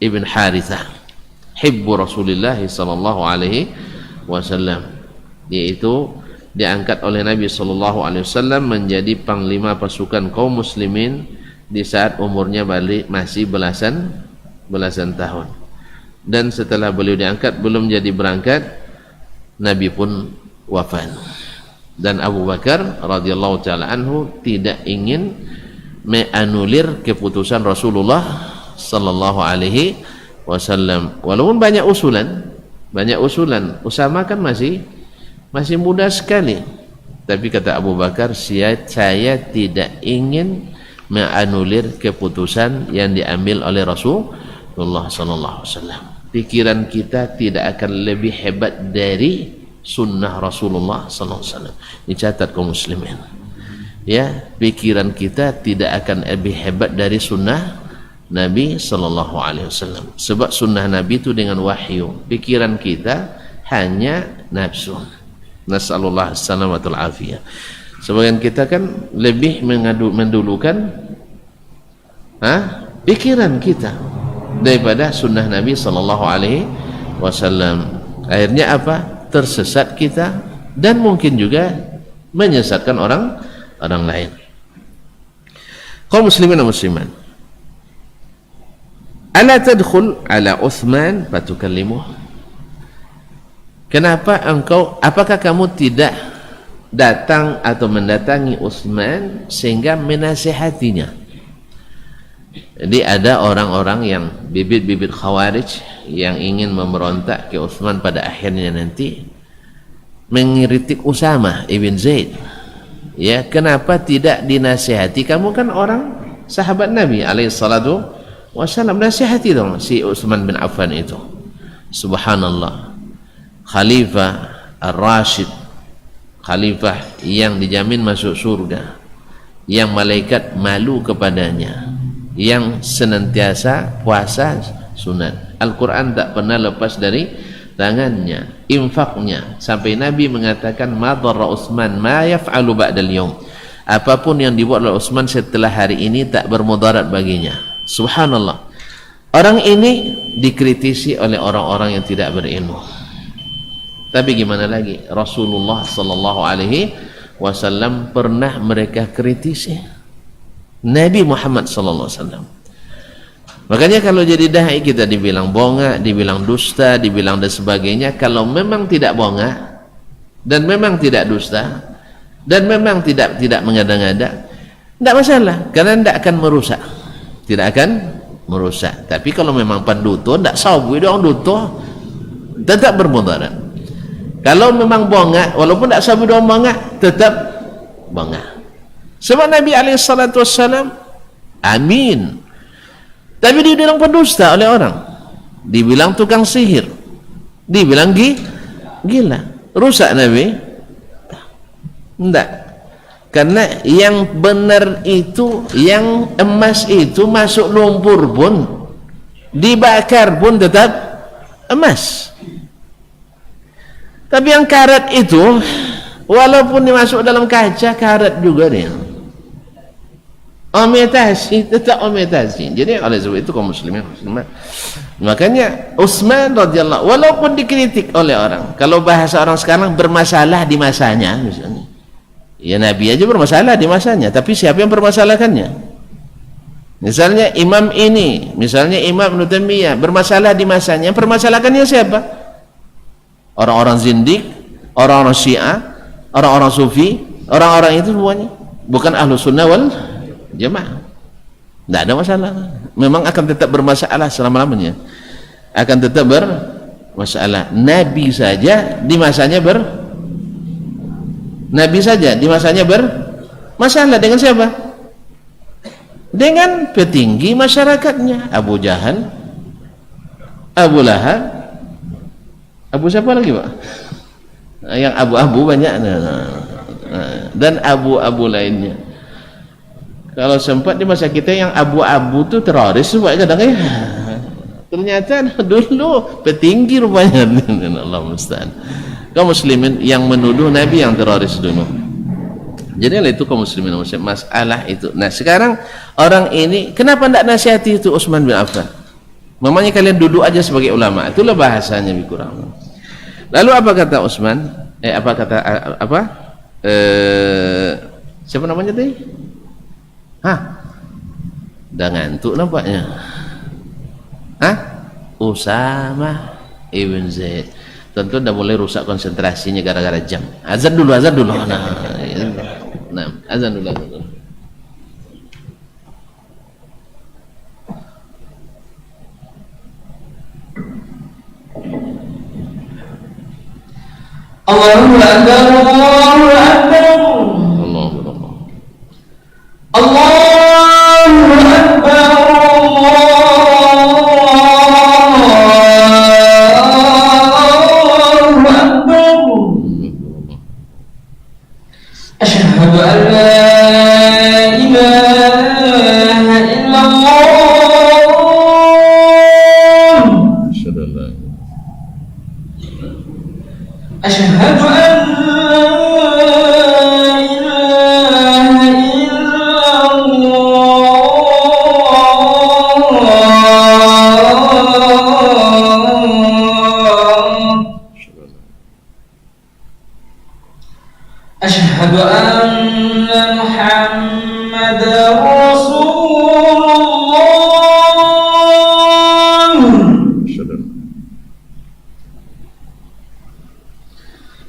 ibn Harithah, hibbu Rasulullah sallallahu alaihi wasallam, yaitu diangkat oleh Nabi sallallahu alaihi wasallam menjadi panglima pasukan kaum muslimin di saat umurnya masih belasan tahun, dan setelah beliau diangkat belum jadi berangkat Nabi pun wafat. Dan Abu Bakar radhiyallahu taala anhu tidak ingin menganulir keputusan Rasulullah sallallahu alaihi wasallam, walaupun banyak usulan. Usama kan masih muda sekali, tapi kata Abu Bakar, saya tidak ingin menganulir keputusan yang diambil oleh Rasulullah sallallahu alaihi wasallam. Pikiran kita tidak akan lebih hebat dari sunnah Rasulullah sallallahu alaihi wasallam. Dicatat kaum muslimin. Ya, pikiran kita tidak akan lebih hebat dari sunnah Nabi sallallahu alaihi wasallam. Sebab sunnah Nabi itu dengan wahyu. Pikiran kita hanya nafsu. Nasallallahu alaihi afiyah. Sebagian kita kan lebih mendulukan pikiran kita daripada sunnah Nabi sallallahu alaihi wasallam. Akhirnya apa? Tersesat kita, dan mungkin juga menyesatkan orang lain. Kaum muslimin dan muslimat, ala tadkhul ala Uthman fatukallimuh. Kenapa apakah kamu tidak datang atau mendatangi Utsman sehingga menasihatinya? Jadi ada orang-orang yang bibit-bibit Khawarij yang ingin memberontak ke Utsman pada akhirnya nanti mengkritik Usamah ibn Zaid. Ya, kenapa tidak dinasihati? Kamu kan orang sahabat Nabi alaihi salatu wasallam, nasihati dong si Utsman bin Affan itu. Subhanallah, Khalifah Ar-Rashid, khalifah yang dijamin masuk surga, yang malaikat malu kepadanya, yang senantiasa puasa sunat, Al-Quran tak pernah lepas dari tangannya, infaknya, sampai Nabi mengatakan ma dharra Utsman ma yaf'alu ba'dal yaum, apapun yang dibuat oleh Utsman setelah hari ini tak bermudarat baginya. Subhanallah, orang ini dikritisi oleh orang-orang yang tidak berilmu. Tapi gimana lagi, Rasulullah sallallahu alaihi wasallam pernah mereka kritisi, Nabi Muhammad sallallahu alaihi wasallam. Makanya kalau jadi dai kita dibilang bonga, dibilang dusta, dibilang dan sebagainya, kalau memang tidak bonga dan memang tidak dusta dan memang tidak mengada-ngada, tidak masalah, karena tidak akan merusak. Tapi kalau memang panduto, tidak sabu dong duto, tetap bermudarat. Kalau memang bonga, walaupun tak sabar doang bonga, tetap bonga. Sebab Nabi SAW amin, tapi dibilang pendusta oleh orang, dibilang tukang sihir, dibilang gila. Rusak Nabi? Tidak. Karena yang benar itu, yang emas itu masuk lumpur pun, dibakar pun tetap emas. Tapi yang karet itu walaupun dimasuk dalam kaca, karet juga dia. Ometasi, tetap ometasi. Jadi oleh sebab itu kaum muslimin, makanya Utsman radhiyallahu, walaupun dikritik oleh orang, kalau bahasa orang sekarang bermasalah di masanya misalnya, ya Nabi aja bermasalah di masanya, tapi siapa yang bermasalahkannya? Misalnya imam ini, misalnya Imam Ibnu Taimiyah bermasalah di masanya, permasalahkannya siapa? Orang-orang zindik, orang-orang Syiah, orang-orang Sufi, orang-orang itu semuanya bukan Ahlus Sunnah wal Jamaah. Tidak ada masalah, memang akan tetap bermasalah selama-lamanya, akan tetap bermasalah. Nabi saja di masanya bermasalah dengan siapa? Dengan petinggi masyarakatnya, Abu Jahal, Abu Lahab, Abu siapa lagi Pak? Yang abu-abu banyak, dan abu-abu lainnya. Kalau sempat di masa kita yang abu-abu tu teroris sebab kadang ya. Ternyata dulu petinggi rupanya. Allah musta'an. Kaum muslimin yang menuduh Nabi yang teroris dulu. Jadi itu kaum muslimin masalah itu. Nah sekarang orang ini kenapa tidak nasihati itu Utsman bin Affan? Mamanya kalian duduk aja sebagai ulama. Itulah bahasanya lebih kurang. Lalu apa kata Utsman? Siapa namanya tadi? Dah ngantuk nampaknya. Usama ibn Zaid. Tentu dah mulai rusak konsentrasinya gara-gara jam. Azan dulu. Nah, azan dulu. Allahu Akbar, Allahu Akbar. Allahu Akbar, Allahu Akbar. Asyhadu an la ilaha illallah. Asyhadu an Asyhadu anna Muhammadar Rasulullah.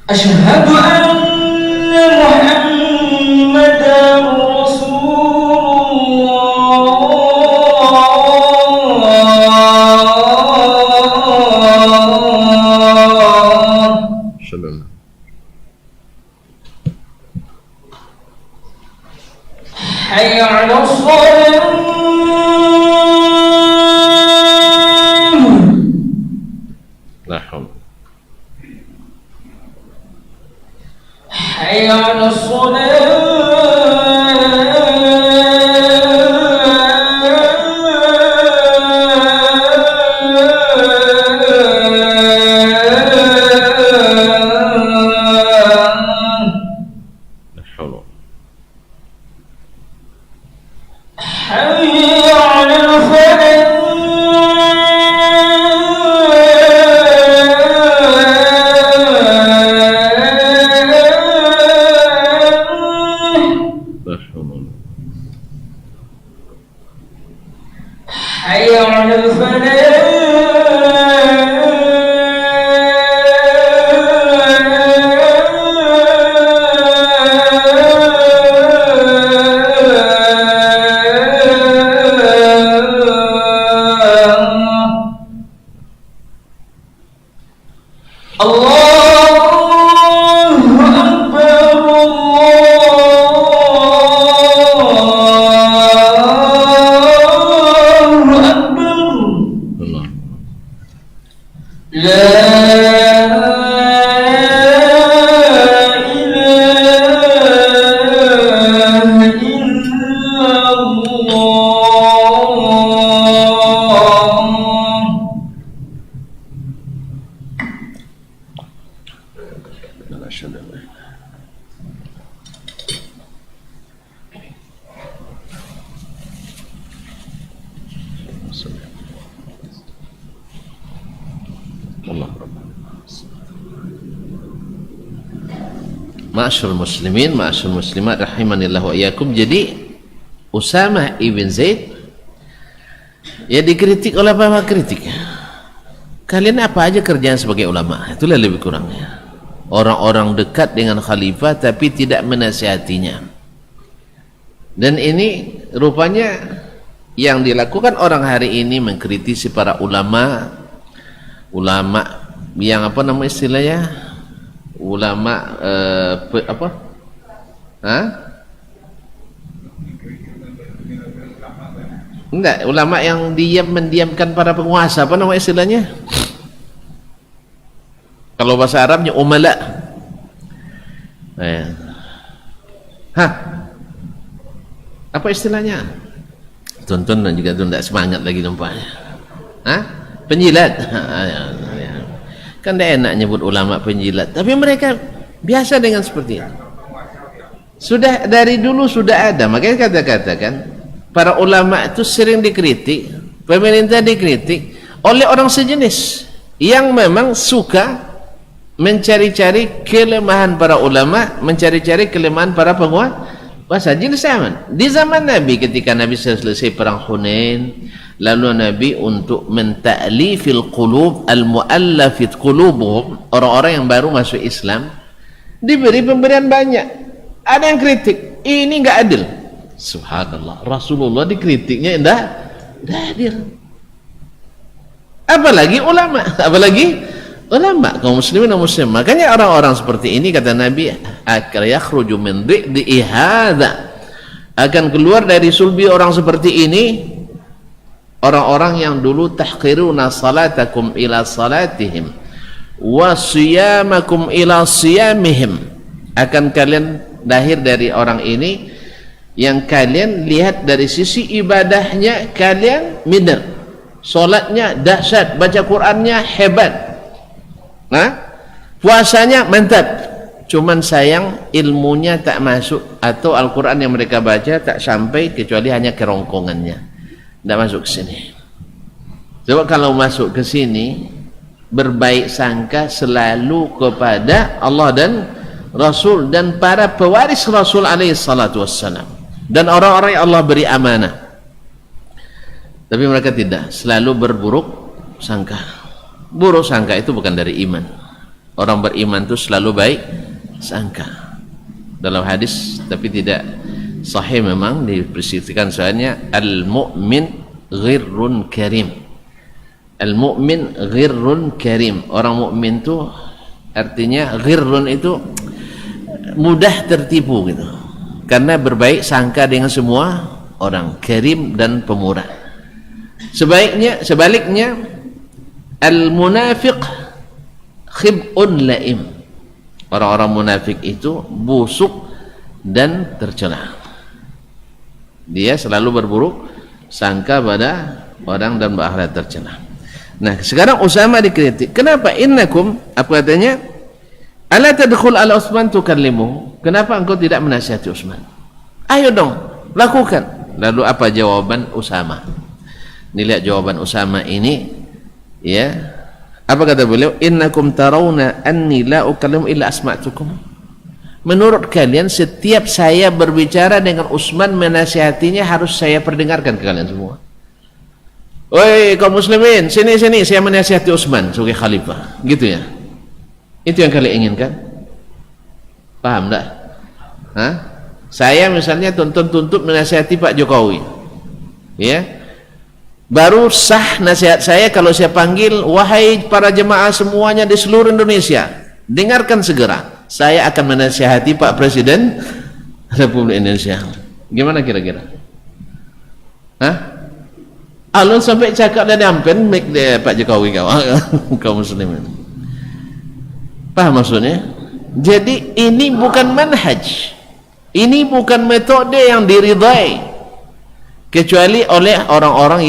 Asyhadu anna Muhammadar Rasulullah. Hayya 'alas shalah. La haula. Hayya 'alas shalah. Allah. Ma'asyarul muslimin, ma'asyarul muslimat rahimanillah wa iyyakum. Jadi Usamah ibn Zaid ya dikritik oleh apa kritik. Kalian apa aja kerjaan sebagai ulama? Itulah lebih kurangnya. Orang-orang dekat dengan khalifah tapi tidak menasihatinya. Dan ini rupanya yang dilakukan orang hari ini mengkritisi para ulama yang apa nama istilahnya? Ulama apa? Enggak, ulama yang mendiamkan para penguasa, apa nama istilahnya? Kalau bahasa Arabnya umala. Apa istilahnya? Tonton dan juga tidak semangat lagi nampaknya. Penjilat. Kan tidak enak nyebut ulama penjilat, tapi mereka biasa dengan seperti itu. Sudah dari dulu sudah ada, makanya kata-katakan para ulama itu sering dikritik, pemerintah dikritik oleh orang sejenis yang memang suka mencari-cari kelemahan para ulama, mencari-cari kelemahan para penguasa jenis zaman. Di zaman Nabi, ketika Nabi selesai perang Hunain, lalu Nabi untuk menta'lifil qulub, al-mu'allafit qulubuhum, orang-orang yang baru masuk Islam, diberi pemberian banyak. Ada yang kritik, ini enggak adil. Subhanallah, Rasulullah dikritiknya enggak adil. Apalagi ulama, kaum muslimin dan muslim. Makanya orang-orang seperti ini kata Nabi, akan yakhruju min dhi'i hadza, akan keluar dari sulbi orang seperti ini orang-orang yang dulu tahqiruna salatakum ila salatihim wa siyamakum ila siyamihim. Akan kalian lahir dari orang ini yang kalian lihat dari sisi ibadahnya kalian minder, solatnya dahsyat, baca Qurannya hebat, puasanya mantap, cuman sayang ilmunya tak masuk, atau Al-Quran yang mereka baca tak sampai kecuali hanya kerongkongannya, tidak masuk ke sini. Sebab kalau masuk ke sini berbaik sangka selalu kepada Allah dan Rasul dan para pewaris Rasul alaihi salatu wassalam dan orang-orang yang Allah beri amanah. Tapi mereka tidak, selalu berburuk sangka. Buruk sangka itu bukan dari iman. Orang beriman itu selalu baik sangka. Dalam hadis, tapi tidak sahih memang dipersifkan soalnya, al-mu'min ghirrun karim. Al-mu'min ghirrun karim. Orang mukmin itu artinya ghirrun itu mudah tertipu gitu. Karena berbaik sangka dengan semua orang, karim dan pemurah. Sebaliknya al-munafiq khib'un la'im. Orang-orang munafik itu busuk dan tercela. Dia selalu berburuk sangka pada orang dan berakhlak tercela. Nah, sekarang Usama dikritik. Kenapa? Innakum, apa katanya? Ala tadkhul ala Utsman tukallimu. Kenapa engkau tidak menasihati Utsman? Ayo dong, lakukan. Lalu apa jawaban Usama? Ini lihat jawaban Usama ini, ya. Apa kata beliau? Innakum tarawna anni la ukallimu illa asma'tukum. Menurut kalian setiap saya berbicara dengan Utsman menasihatinya harus saya perdengarkan ke kalian semua. Oi kaum muslimin, sini saya menasihati Utsman sebagai khalifah. Gitu ya. Itu yang kalian inginkan? Paham tak? Saya misalnya tuntut menasihati Pak Jokowi, ya, baru sah nasihat saya kalau saya panggil, wahai para jemaah semuanya di seluruh Indonesia, dengarkan segera, saya akan menasihati Pak Presiden Republik Indonesia. Gimana kira-kira? Alun sampai cakap dan nyampen Pak Jokowi kaum muslimin. Paham maksudnya? Jadi ini bukan manhaj, ini bukan metode yang diridai kecuali oleh orang-orang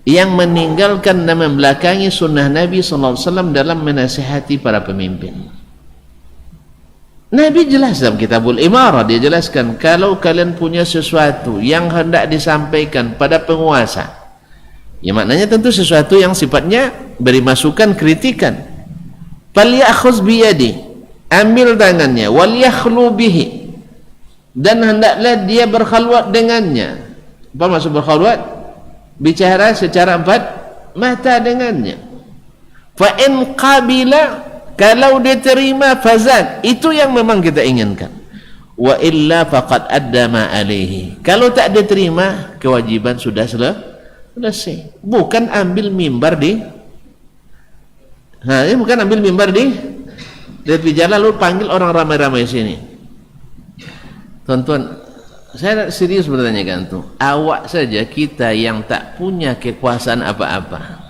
yang meninggalkan dan membelakangi sunnah Nabi SAW dalam menasihati para pemimpin. Nabi jelas dalam Kitabul Imarah, dia jelaskan kalau kalian punya sesuatu yang hendak disampaikan pada penguasa, ya maknanya tentu sesuatu yang sifatnya beri masukan, kritikan, falyakhuz biyadi, ambil tangannya, wal yakhlu bihi, dan hendaklah dia berkhalwat dengannya. Apa maksud berkhalwat? Bicara secara empat mata dengannya. Fa in qabila, kalau diterima fazad, itu yang memang kita inginkan. Wa illa faqad adda ma alaihi, kalau tak diterima kewajiban sudah selesai. Bukan ambil mimbar di bukan ambil mimbar di tepi jalan lalu panggil orang ramai-ramai sini. Tuan-tuan, saya serius bertanya kan tuh, awak saja kita yang tak punya kekuasaan apa-apa.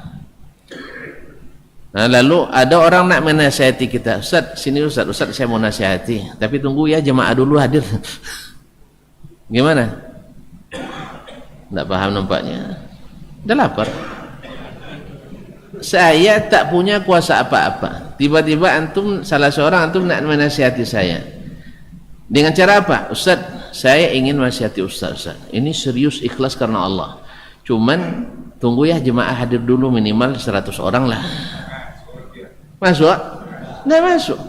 Nah, lalu ada orang nak menasihati kita, Ustaz, sini Ustaz saya mau nasihati, tapi tunggu ya jemaah dulu hadir. Gimana? Tak paham nampaknya. Dah lapar. Saya tak punya kuasa apa-apa. Tiba-tiba antum, salah seorang antum nak menasihati saya. Dengan cara apa? Ustaz, saya ingin nasihati Ustaz. Ini serius ikhlas karena Allah. Cuman tunggu ya jemaah hadir dulu minimal 100 orang lah. Masuk? Tidak masuk.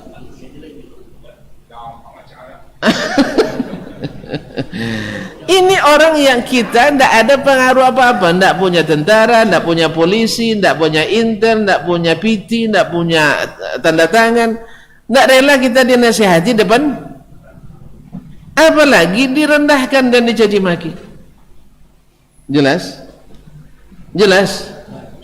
Ini orang yang kita tidak ada pengaruh apa-apa, tidak punya tentara, tidak punya polisi, tidak punya intel, tidak punya PT, tidak punya tanda tangan, tidak rela kita dinasihati depan, apalagi direndahkan dan dicaci maki. Jelas? Jelas?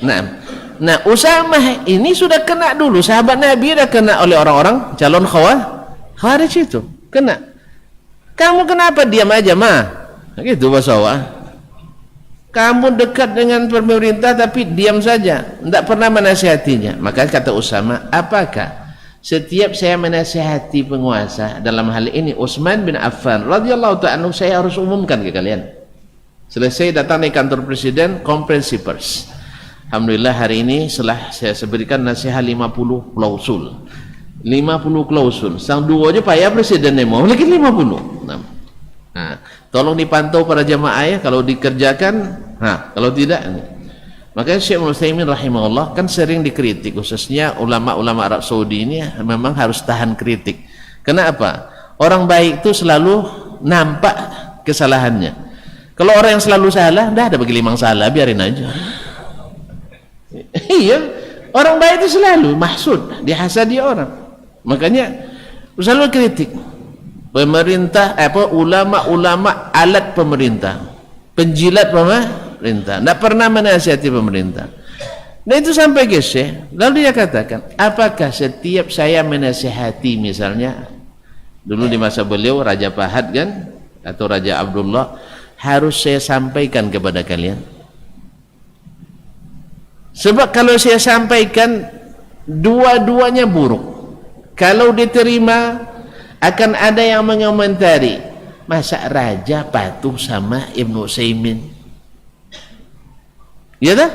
Nah, Usamah ini sudah kena dulu, sahabat Nabi sudah kena oleh orang-orang calon khawarij itu, kena. Kamu kenapa diam aja mah? Gitu bahasa Allah. Kamu dekat dengan pemerintah tapi diam saja, tidak pernah menasihatinya. Maka kata Usamah, apakah setiap saya menasihati penguasa, dalam hal ini Utsman bin Affan radhiyallahu ta'ala, saya harus umumkan ke kalian? Selesai datang di kantor presiden, konferensi pers. Alhamdulillah hari ini setelah saya berikan nasihat 50 klausul. 50 klausul. Sang dua aja payah presiden mau lagi 50. Nah, tolong dipantau para jamaah ya, kalau dikerjakan, kalau tidak. Makanya Syekh Utsaimin rahimahullah kan sering dikritik, khususnya ulama-ulama Arab Saudi ini memang harus tahan kritik. Kenapa? Orang baik itu selalu nampak kesalahannya. Kalau orang yang selalu salah, dah ada bagi limang salah, biarin aja. Iya, orang baik itu selalu mahsud, dihasadi orang. Makanya selalu kritik. Pemerintah, ulama-ulama alat pemerintah, penjilat pemerintah, tidak pernah menasihati pemerintah. Dan itu sampai ke Syekh, lalu dia katakan, apakah setiap saya menasihati, misalnya dulu di masa beliau Raja Fahad kan, atau Raja Abdullah, harus saya sampaikan kepada kalian? Sebab kalau saya sampaikan, dua-duanya buruk. Kalau diterima, akan ada yang mengomentari, masa raja patuh sama Ibnu Utsaimin? Ya tak?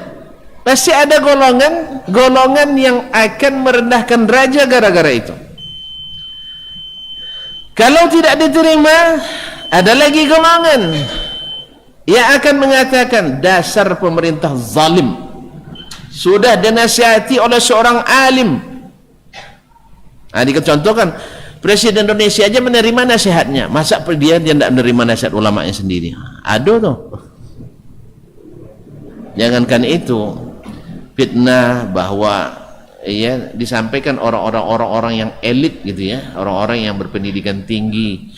Pasti ada golongan yang akan merendahkan raja gara-gara itu. Kalau tidak diterima, ada lagi golongan yang akan mengatakan, dasar pemerintah zalim, sudah dinasihati oleh seorang alim. Dicontohkan Presiden Indonesia aja menerima nasihatnya, masa dia tidak menerima nasihat ulamanya sendiri? Aduh tuh. Jangankan itu, fitnah bahwa ya disampaikan orang-orang yang elit gitu ya, orang-orang yang berpendidikan tinggi.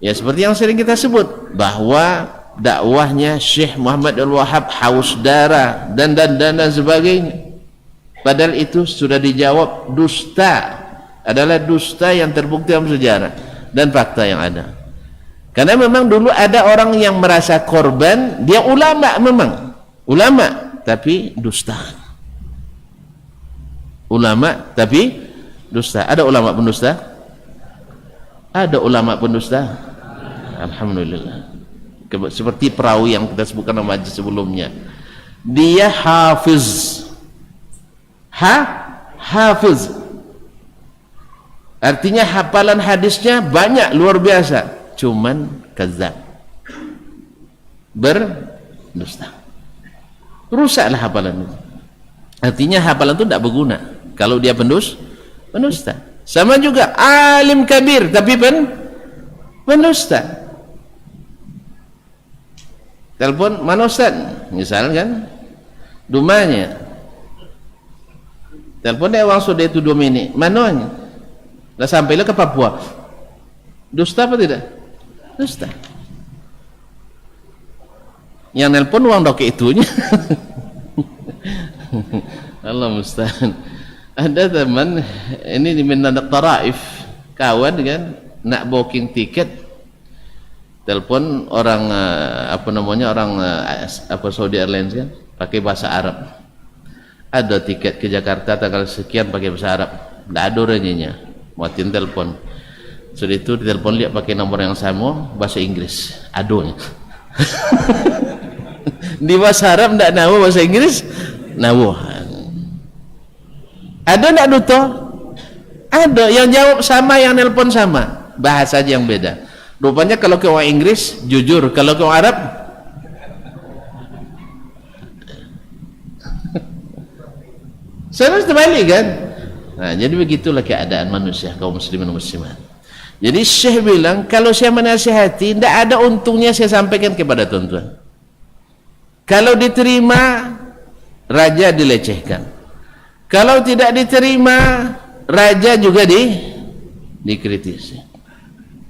Ya seperti yang sering kita sebut, bahwa dakwahnya Syekh Muhammad Al-Wahhab haus darah dan sebagainya. Padahal itu sudah dijawab dusta, adalah dusta yang terbukti dalam sejarah dan fakta yang ada. Karena memang dulu ada orang yang merasa korban, dia ulama, memang ulama tapi dusta. Ulama tapi dusta. Ada ulama pendusta? Ada ulama pendusta? Alhamdulillah. Seperti perawi yang kita sebutkan nama sebelumnya, dia hafiz, hafiz, Artinya hafalan hadisnya banyak, luar biasa, cuman kadzab, berdusta. Rusaklah hafalan itu. Artinya hafalan itu tidak berguna kalau dia pendusta. Sama juga alim kabir tapi pendusta. Telepon, mana Ustaz? Misalkan dumanya. Telepon dia orang sudah itu 2 minit. Mananya? Dah sampailah ke Papua. Dusta apa tidak? Dusta. Yang nelpon uang doke itunya. Allah musta'an. Ada teman ini di Menadak Taraif, kawan kan nak booking tiket, telepon orang orang Saudi Airlines kan, pakai bahasa Arab. Ada tiket ke Jakarta tanggal sekian pakai bahasa Arab, tidak ada orangnya. Muatin telepon, sudah itu ditelepon lihat pakai nomor yang sama bahasa Inggris, aduh. Di bahasa Arab tidak tahu, bahasa Inggris tahu. Ada tidak duto? Ada, yang jawab sama, yang nelpon sama, bahasa aja yang beda. Rupanya kalau ke orang Inggris jujur, kalau ke orang Arab serius terbalik kan. Nah, jadi begitulah keadaan manusia kaum muslimin dan muslimat. Jadi Syekh bilang, kalau saya menasihati tidak ada untungnya saya sampaikan kepada tuan-tuan. Kalau diterima, raja dilecehkan. Kalau tidak diterima, raja juga dikritisi.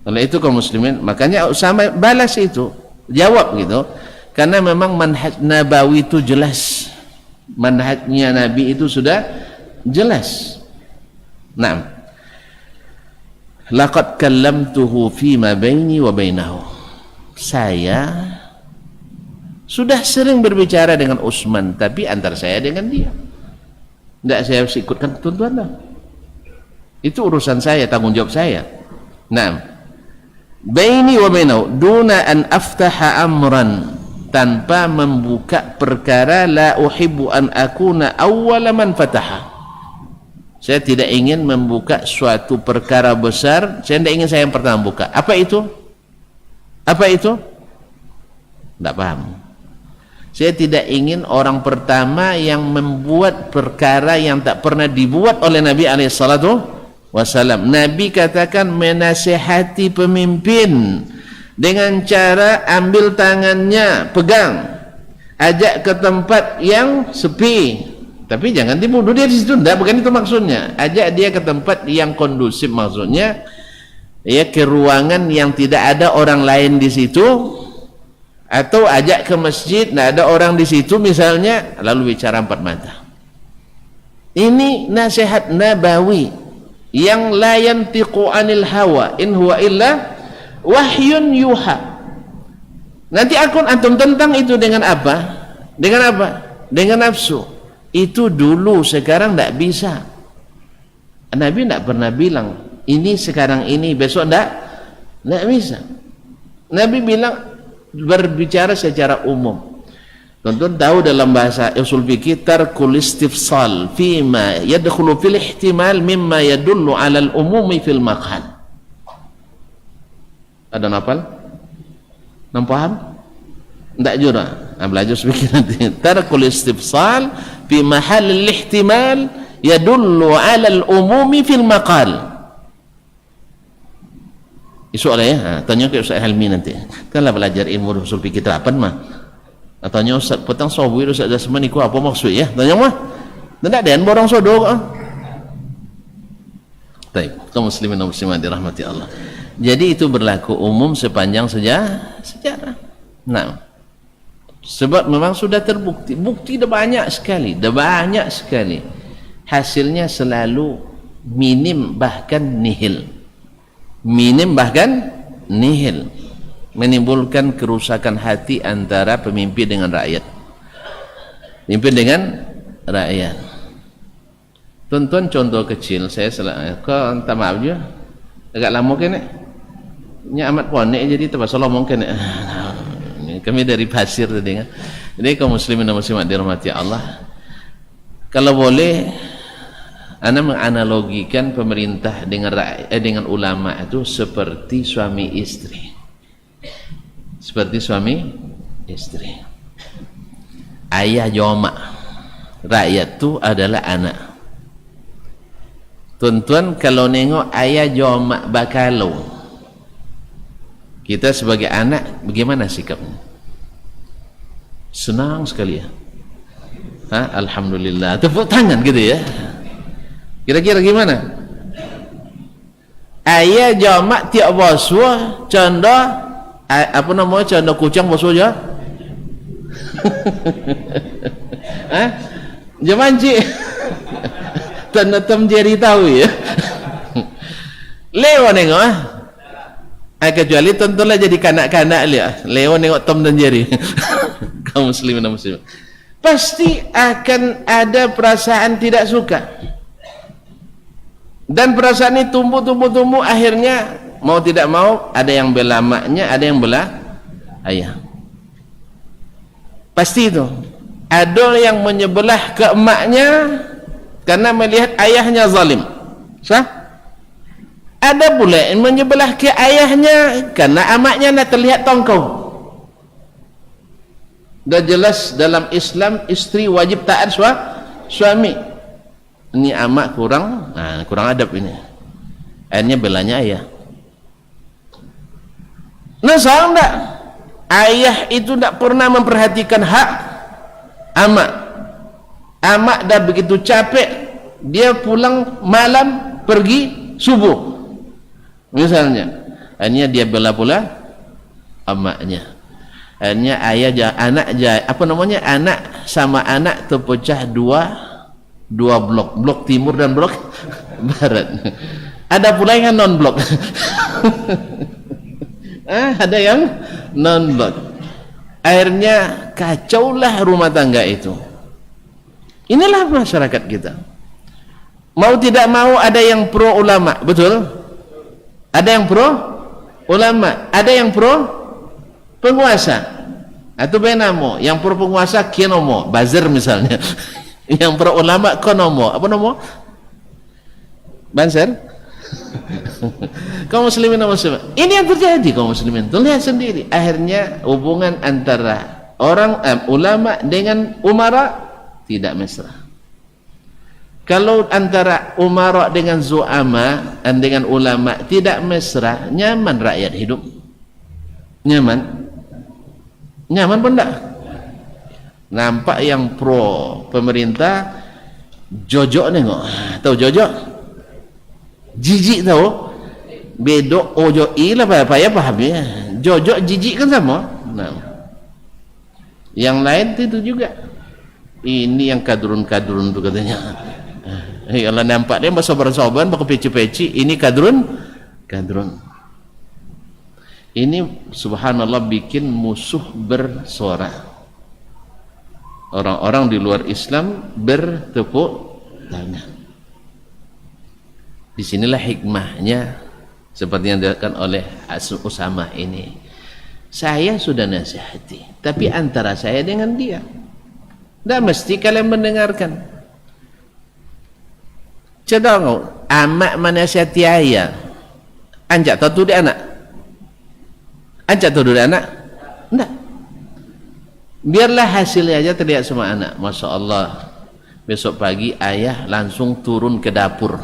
Oleh itu kaum muslimin, makanya Usama balas itu, jawab gitu. Karena memang manhaj Nabawi itu jelas. Manhajnya Nabi itu sudah jelas. Naam. Laqad kallamtuhu fima baini wa bainahu. Saya sudah sering berbicara dengan Utsman, tapi antara saya dengan dia. Tidak saya ikutkan tuan-tuan lah. Itu urusan saya, tanggung jawab saya. Naam. Baini wa bainahu duna an aftaha amran, tanpa membuka perkara. La uhibbu an akuna awwala man fataha. Saya tidak ingin membuka suatu perkara besar, saya tidak ingin saya yang pertama buka. Apa itu? Apa itu? Tidak paham. Saya tidak ingin orang pertama yang membuat perkara yang tak pernah dibuat oleh Nabi SAW. Nabi katakan menasihati pemimpin dengan cara ambil tangannya, pegang, ajak ke tempat yang sepi. Tapi jangan dibunuh dia di situ, enggak, bukan itu maksudnya. Ajak dia ke tempat yang kondusif, maksudnya ya ke ruangan yang tidak ada orang lain di situ, atau ajak ke masjid, enggak ada orang di situ misalnya, lalu bicara 4 mata. Ini nasihat Nabawi yang la yantiqu anil hawa in huwa illa wahyun yuha. Nanti antum tentang itu dengan apa? Dengan apa? Dengan nafsu. Itu dulu, sekarang tidak bisa. Nabi tidak pernah bilang ini sekarang ini, besok tidak bisa. Nabi bilang berbicara secara umum. Tuan-tuan tahu dalam bahasa usul fikih tarkul istifsal fima yadkhulu fil ihtimal mimma yadullu ala al-umumi fil maqal. Ada nafal? Nampak? Tidak juga. Belajar sedikit nanti. Tarkul istifsal fi mahal al-ihtimal yadullu ala al-umumi fil maqal. Soalnya tanya ke Ustaz Helmi nanti. Kalau belajar ilmu usul fikih 8 mah. Tanya Ustaz petang sawi Ustaz Jasmani ku apa maksud ya? Tanya mah. Tidak ada yang borong sodok. Baik, kaum muslimin dan muslimat dirahmati Allah. Jadi itu berlaku umum sepanjang sejarah. Nah, sebab memang sudah terbukti, bukti dah banyak sekali, hasilnya selalu minim bahkan nihil, menimbulkan kerusakan hati antara pemimpin dengan rakyat. Tonton contoh kecil, saya kau minta maaf juga agak lama kan nya amat ponek jadi terpaksa mungkin kami dari Pasir tadi kan. Jadi kaum muslimin dan muslimat dirahmati Allah, kalau boleh Ana menganalogikan pemerintah dengan ulama itu seperti suami istri. Seperti suami istri. Ayah joma. Rakyat itu adalah anak. Tuan-tuan kalau nengok ayah joma bakalau, kita sebagai anak bagaimana sikapnya? Senang sekali ya. Alhamdulillah, tepuk tangan gitu ya. Kira-kira gimana? Ayah jamak tiap boswa canda apa namanya, canda kucang boswa aja. Jamanci tanda tem jeri tahu ya. Leo nengok kecuali tentulah jadi kanak-kanak lihat. Leo nengok Tom dan Jerry. Kaum muslimin dan muslimat, pasti akan ada perasaan tidak suka. Dan perasaan ini tumbuh, akhirnya mau tidak mau ada yang bela maknya, ada yang bela ayah. Pasti itu. Ada yang menyebelah ke emaknya karena melihat ayahnya zalim. Sah? Ada pula yang menyebelah ke ayahnya karena amaknya nak terlihat tongkau. Dah jelas dalam Islam istri wajib taat suami. Ini amak kurang adab ini. Akhirnya belanya ayah. Nah, salah enggak? Ayah itu tidak pernah memperhatikan hak amak. Amak dah begitu capek, dia pulang malam pergi subuh. Misalnya, akhirnya dia bela pula amaknya. Akhirnya anak sama anak terpecah dua blok timur dan blok barat. Ada pula yang non blok. Ada yang non blok. Akhirnya kacaulah rumah tangga itu. Inilah masyarakat kita. Mau tidak mau ada yang pro ulama, betul? Ada yang pro ulama, ada yang pro penguasa. Atau benamo, yang pro penguasa kinomo, buzzer misalnya. Yang pro ulama konomo, apa nomo? Banser? Kaum muslimin dan muslimat, ini yang terjadi kaum muslimin. Tuh lihat sendiri, akhirnya hubungan antara orang ulama dengan umara tidak mesra. Kalau antara umara dengan zu'ama dan dengan ulama tidak mesra, nyaman rakyat hidup? Nyaman pun enggak. Nampak yang pro pemerintah jojok nengok. Tahu jojok? Jijik tahu? Bedok ojo ilah payah paham ya. Jojok jijik kan sama. Nah. Yang lain itu juga. Ini yang kadrun-kadrun tu katanya. Kalau nampak dia bersoban-soban, pakai peci-peci, ini kadrun. Ini subhanallah bikin musuh bersorak. Orang-orang di luar Islam bertepuk tangan. Disinilah hikmahnya seperti yang dilakukan oleh Usama ini. Saya sudah nasihati, tapi antara saya dengan dia. Tidak mesti kalian mendengarkan. Cedong, amak menasihati ayah. Anjak tahu dia anak. Anjak tahu dia anak. Tidak. Biarlah hasilnya aja terlihat sama anak. Masya Allah, besok pagi ayah langsung turun ke dapur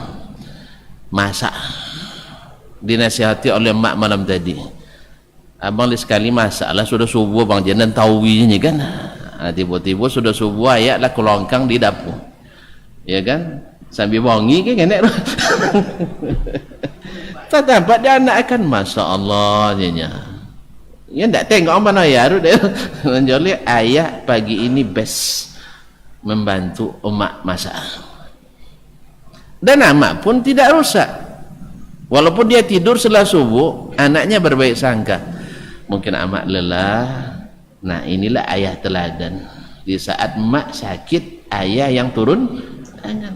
masak, dinasihati oleh mak malam tadi. Abang sekali masak lah, sudah subuh bang jangan tahuinya kan. Tiba-tiba sudah subuh ayah lah kelongkang di dapur, ya kan, sambil bongi kan enak. Tak dapat dia anak akan Masya Allah nya. Ya tak tengok mana ya dia menjolek ayah pagi ini best membantu emak masak. Dan amak pun tidak rusak. Walaupun dia tidur setelah subuh, anaknya berbaik sangka. Mungkin amak lelah. Nah, inilah ayah teladan. Di saat emak sakit, ayah yang turun tangan.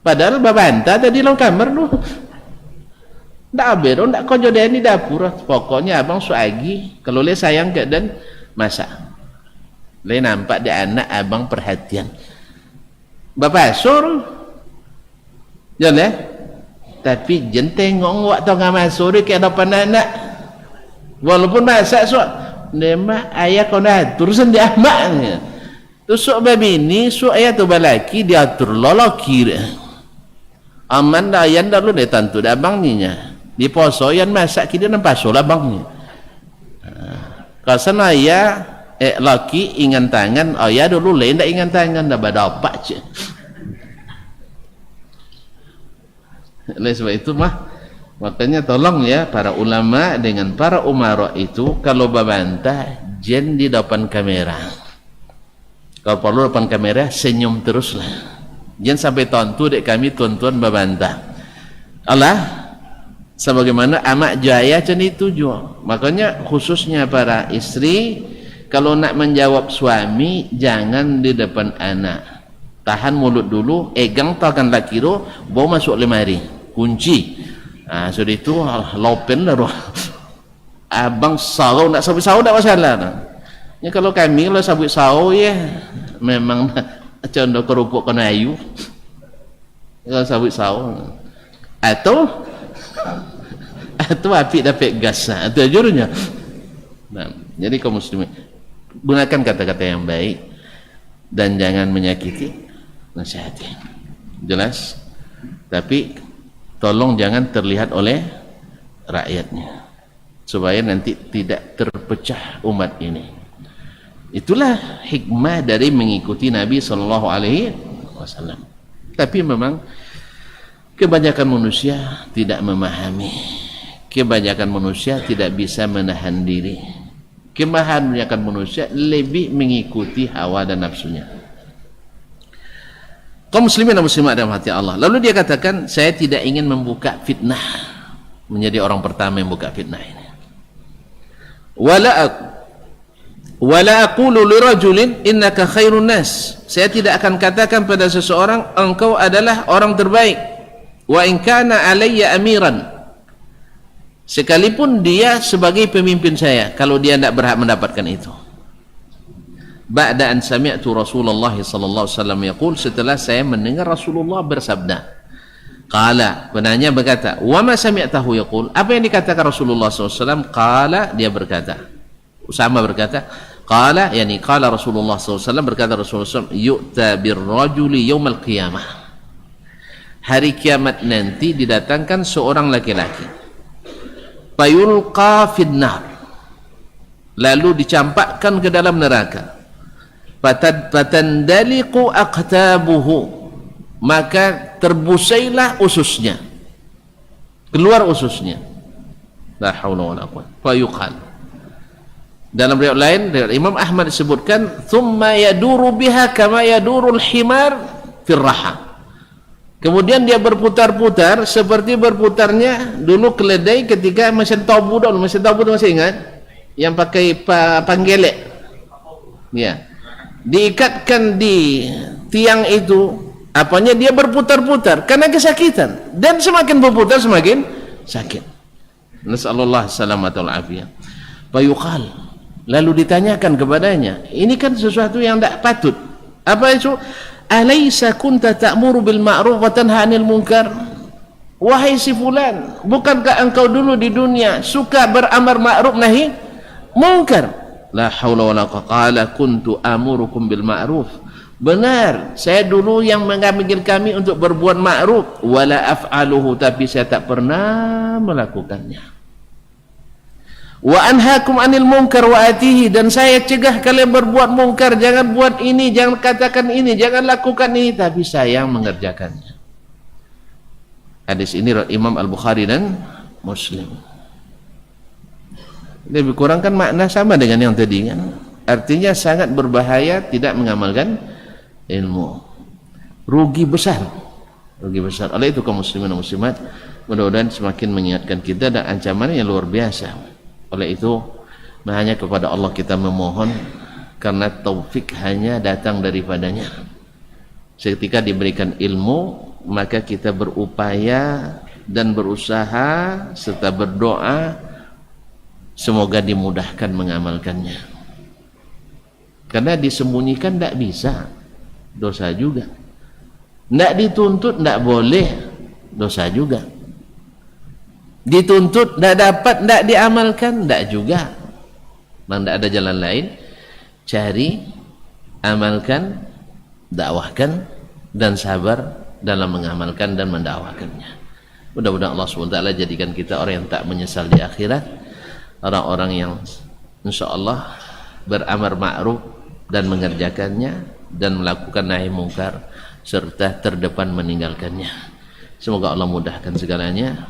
Padahal babanta tadi dalam kamar lu. Ndak abero, ndak kojo dia di dapur. Pokoknya abang suagi kalau le sayang ke dan masak. Le nampak dia anak abang perhatian. Bapak sur Jangan tapi jen tengok waktu ngamal sore ke depan anak walaupun masak sok nema ayah kau dah terusan dia amaknya tu sok babi ni sok ayah tu balaki dia atur lolaki aman dah yang dah lu dia tantu dah abangnya di poso yang masak kita nampak solah abangnya kalau ayah laki ingan tangan ayah dulu lain dah ingan tangan dah badapak je. Oleh sebab itu makanya tolong ya para ulama dengan para umara itu kalau babantah jen di depan kamera, kalau perlu depan kamera senyum teruslah, jen sampai tontu dek kami tuan-tuan babantah Allah sebagaimana amak jaya cen itu juga. Makanya khususnya para istri kalau nak menjawab suami jangan di depan anak, tahan mulut dulu, egang tangan laki tu bawa masuk lemari kunci. Sudah itu lopen lah abang sahur nak sabut sahur tak masalah ya. Kalau kami kalau sabut sahur ya memang condong kerupuk kena ayu kalau sabut sahur atau api dapat gas itu jurusnya. Jadi kaum muslimin gunakan kata-kata yang baik dan jangan menyakiti, nasihati jelas, tapi tolong jangan terlihat oleh rakyatnya supaya nanti tidak terpecah umat ini. Itulah hikmah dari mengikuti Nabi SAW. Tapi memang kebanyakan manusia tidak memahami, kebanyakan manusia tidak bisa menahan diri, kebanyakan manusia lebih mengikuti hawa dan nafsunya. Kaum muslimin dan muslimat dalam hati Allah. Lalu dia katakan, saya tidak ingin membuka fitnah, menjadi orang pertama yang membuka fitnah ini. Wala aqulu lirajulin innaka khairun nas. Saya tidak akan katakan pada seseorang engkau adalah orang terbaik. Wa in kana alayya amiran. Sekalipun dia sebagai pemimpin saya, kalau dia tidak berhak mendapatkan itu. Ba'da an sami'tu Rasulullah sallallahu alaihi wasallam yaqul, setelah saya mendengar Rasulullah bersabda. Qala, penanya berkata, wa ma sami'tahu yaqul, apa yang dikatakan Rasulullah sallallahu alaihi wasallam? Qala, dia berkata, Usama berkata, qala, yani qala Rasulullah sallallahu alaihi wasallam, berkata Rasulullah sallallahu alaihi wasallam, yu'ta birrajuli yaumal qiyamah. Hari kiamat nanti didatangkan seorang laki-laki. Fayulqa finnar, lalu dicampakkan ke dalam neraka. Fatandaliqu aqtabuhu, maka terbusailah ususnya, keluar ususnya. La haula wala quwwata. Fayuqal, dalam riwayat lain dari Imam Ahmad disebutkan, thumma yaduru biha kama yadurul himar fir raha. Kemudian dia berputar-putar seperti berputarnya dulu keledai ketika mesin tabu dulu. Mesin tabu masih ingat? Yang pakai panggelek. Ya. Diikatkan di tiang itu, apanya dia berputar-putar karena kesakitan, dan semakin berputar semakin sakit. Nasallallahu salamatul afiyah. Fayuqal, lalu ditanyakan kepadanya, ini kan sesuatu yang tidak patut. Apa itu? Alaysa kunta ta'muru bil ma'ruf wa tanha 'anil munkar? Wahai si fulan, bukankah engkau dulu di dunia suka beramar ma'ruf nahi munkar? La haula wala quwwata. Qala kuntu amurukum bil ma'ruf. Benar, saya dulu yang mengambil kami untuk berbuat ma'ruf, wala af'aluhu, tapi saya tak pernah melakukannya. Wa anhaakum 'anil munkar wa atihi, dan saya cegah kalian berbuat mungkar, jangan buat ini, jangan katakan ini, jangan lakukan ini, tapi saya mengerjakannya. Hadis ini Imam Al-Bukhari dan Muslim. Lebih kurang kan makna sama dengan yang tadi kan. Artinya sangat berbahaya tidak mengamalkan ilmu. Rugi besar. Rugi besar. Oleh itu kaum muslimin dan muslimat, mudah-mudahan semakin mengingatkan kita dan ancaman yang luar biasa. Oleh itu hanya kepada Allah kita memohon, karena taufik hanya datang daripadanya. Ketika diberikan ilmu, maka kita berupaya dan berusaha serta berdoa semoga dimudahkan mengamalkannya. Karena disembunyikan tidak bisa, dosa juga. Tidak dituntut, tidak boleh, dosa juga. Dituntut, tidak dapat, tidak diamalkan, tidak juga. Memang tidak ada jalan lain. Cari, amalkan, dakwahkan, dan sabar dalam mengamalkan dan mendakwakannya. Mudah-mudahan Allah SWT jadikan kita orang yang tak menyesal di akhirat, orang-orang yang insyaAllah beramar ma'ruf dan mengerjakannya, dan melakukan nahi mungkar serta terdepan meninggalkannya. Semoga Allah mudahkan segalanya.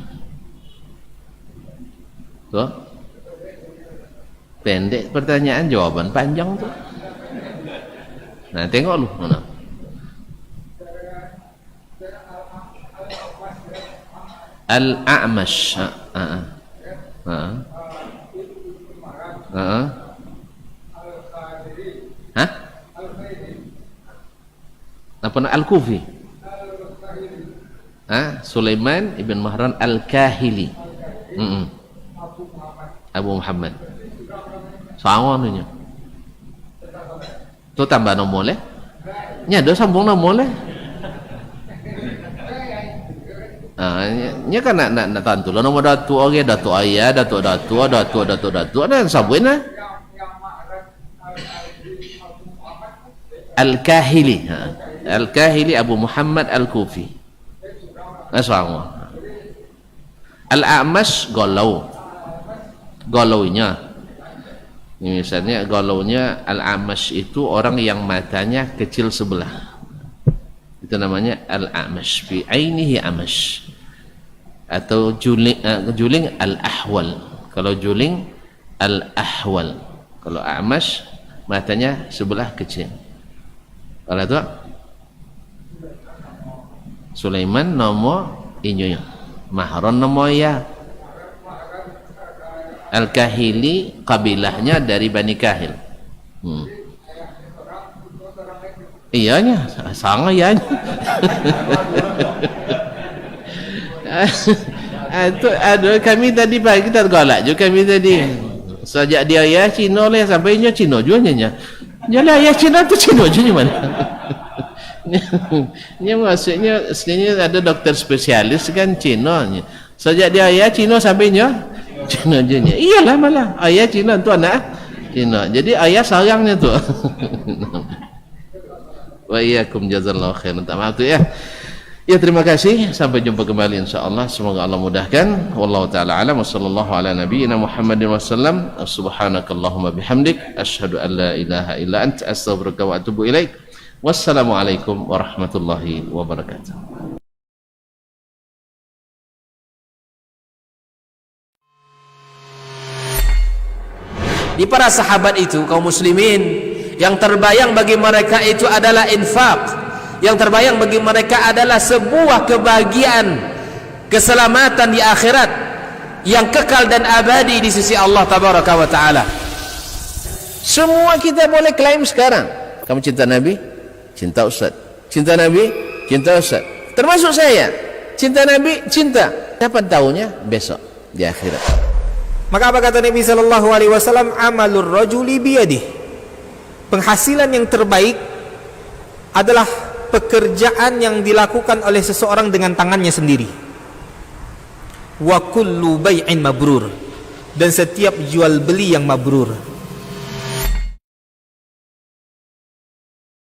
Tuh, pendek pertanyaan, jawaban panjang tuh. Nah, tengok lu mana. Al-A'mash. Hah? Apa nama? Al-Kufi. Sulaiman ibn Mahran Al-Kahili. Abu Muhammad. Sama nunya. Tu tambah nombor le. Nya do sambung nombor le. Nya kan nak tantu lo nombor datu oge, datu ayah, datu ada sabun lah. Al-Kahili. Al-Kahili Abu Muhammad Al-Kufi. Sama. Al-A'mash golaunya. Misalnya golaunya Al-A'mash itu orang yang matanya kecil sebelah. Itu namanya Al-A'mash. Fi ainihi amash. Atau juling Al-Ahwal. Kalau juling Al-Ahwal. Kalau A'mash matanya sebelah kecil. Kalau itu Sulaiman nomor inyonya, Mahron nomor ya. Al-Kahili kabilahnya dari Bani Kahil. Iyanya sangat ya. Itu ada kami tadi pagi kita galak juga kami tadi. Sejak dia ya Cina lah sampai nya Cina juga nya. Jalan ya Cina tu Cina je mana. Ini maksudnya sebenarnya ada dokter spesialis kan Cina. Sejak dia ayah Cina sampainya Cina je nya. Iyalah malah ayah Cina tu anak Cina. Jadi ayah sayangnya tu. Wa iyyakum jazakallahu khairan. Tak maaf tu ya. Ya, terima kasih, sampai jumpa kembali insyaallah. Semoga Allah mudahkan. Wallahu taala alam. Wassallallahu ala nabiyyina Muhammadin wasallam. Subhanakallahumma bihamdik asyhadu an la ilaha illa anta astaghfiruka wa atubu ilaik. Wassalamualaikum warahmatullahi wabarakatuh. Di para sahabat itu, kaum muslimin, yang terbayang bagi mereka itu adalah infak. Yang terbayang bagi mereka adalah sebuah kebahagiaan, keselamatan di akhirat yang kekal dan abadi di sisi Allah tabaraka wa taala. Semua kita boleh klaim sekarang. Kamu cinta Nabi? Cinta Ustaz. Cinta Nabi? Cinta Ustaz. Termasuk saya. Cinta Nabi? Cinta. Kapan tahunya? Besok di akhirat. Maka apa kata Nabi sallallahu alaihi wasallam? Amalur rajuli biyadih. Penghasilan yang terbaik adalah pekerjaan yang dilakukan oleh seseorang dengan tangannya sendiri. Wa kullu bai'in mabrur, dan setiap jual beli yang mabrur.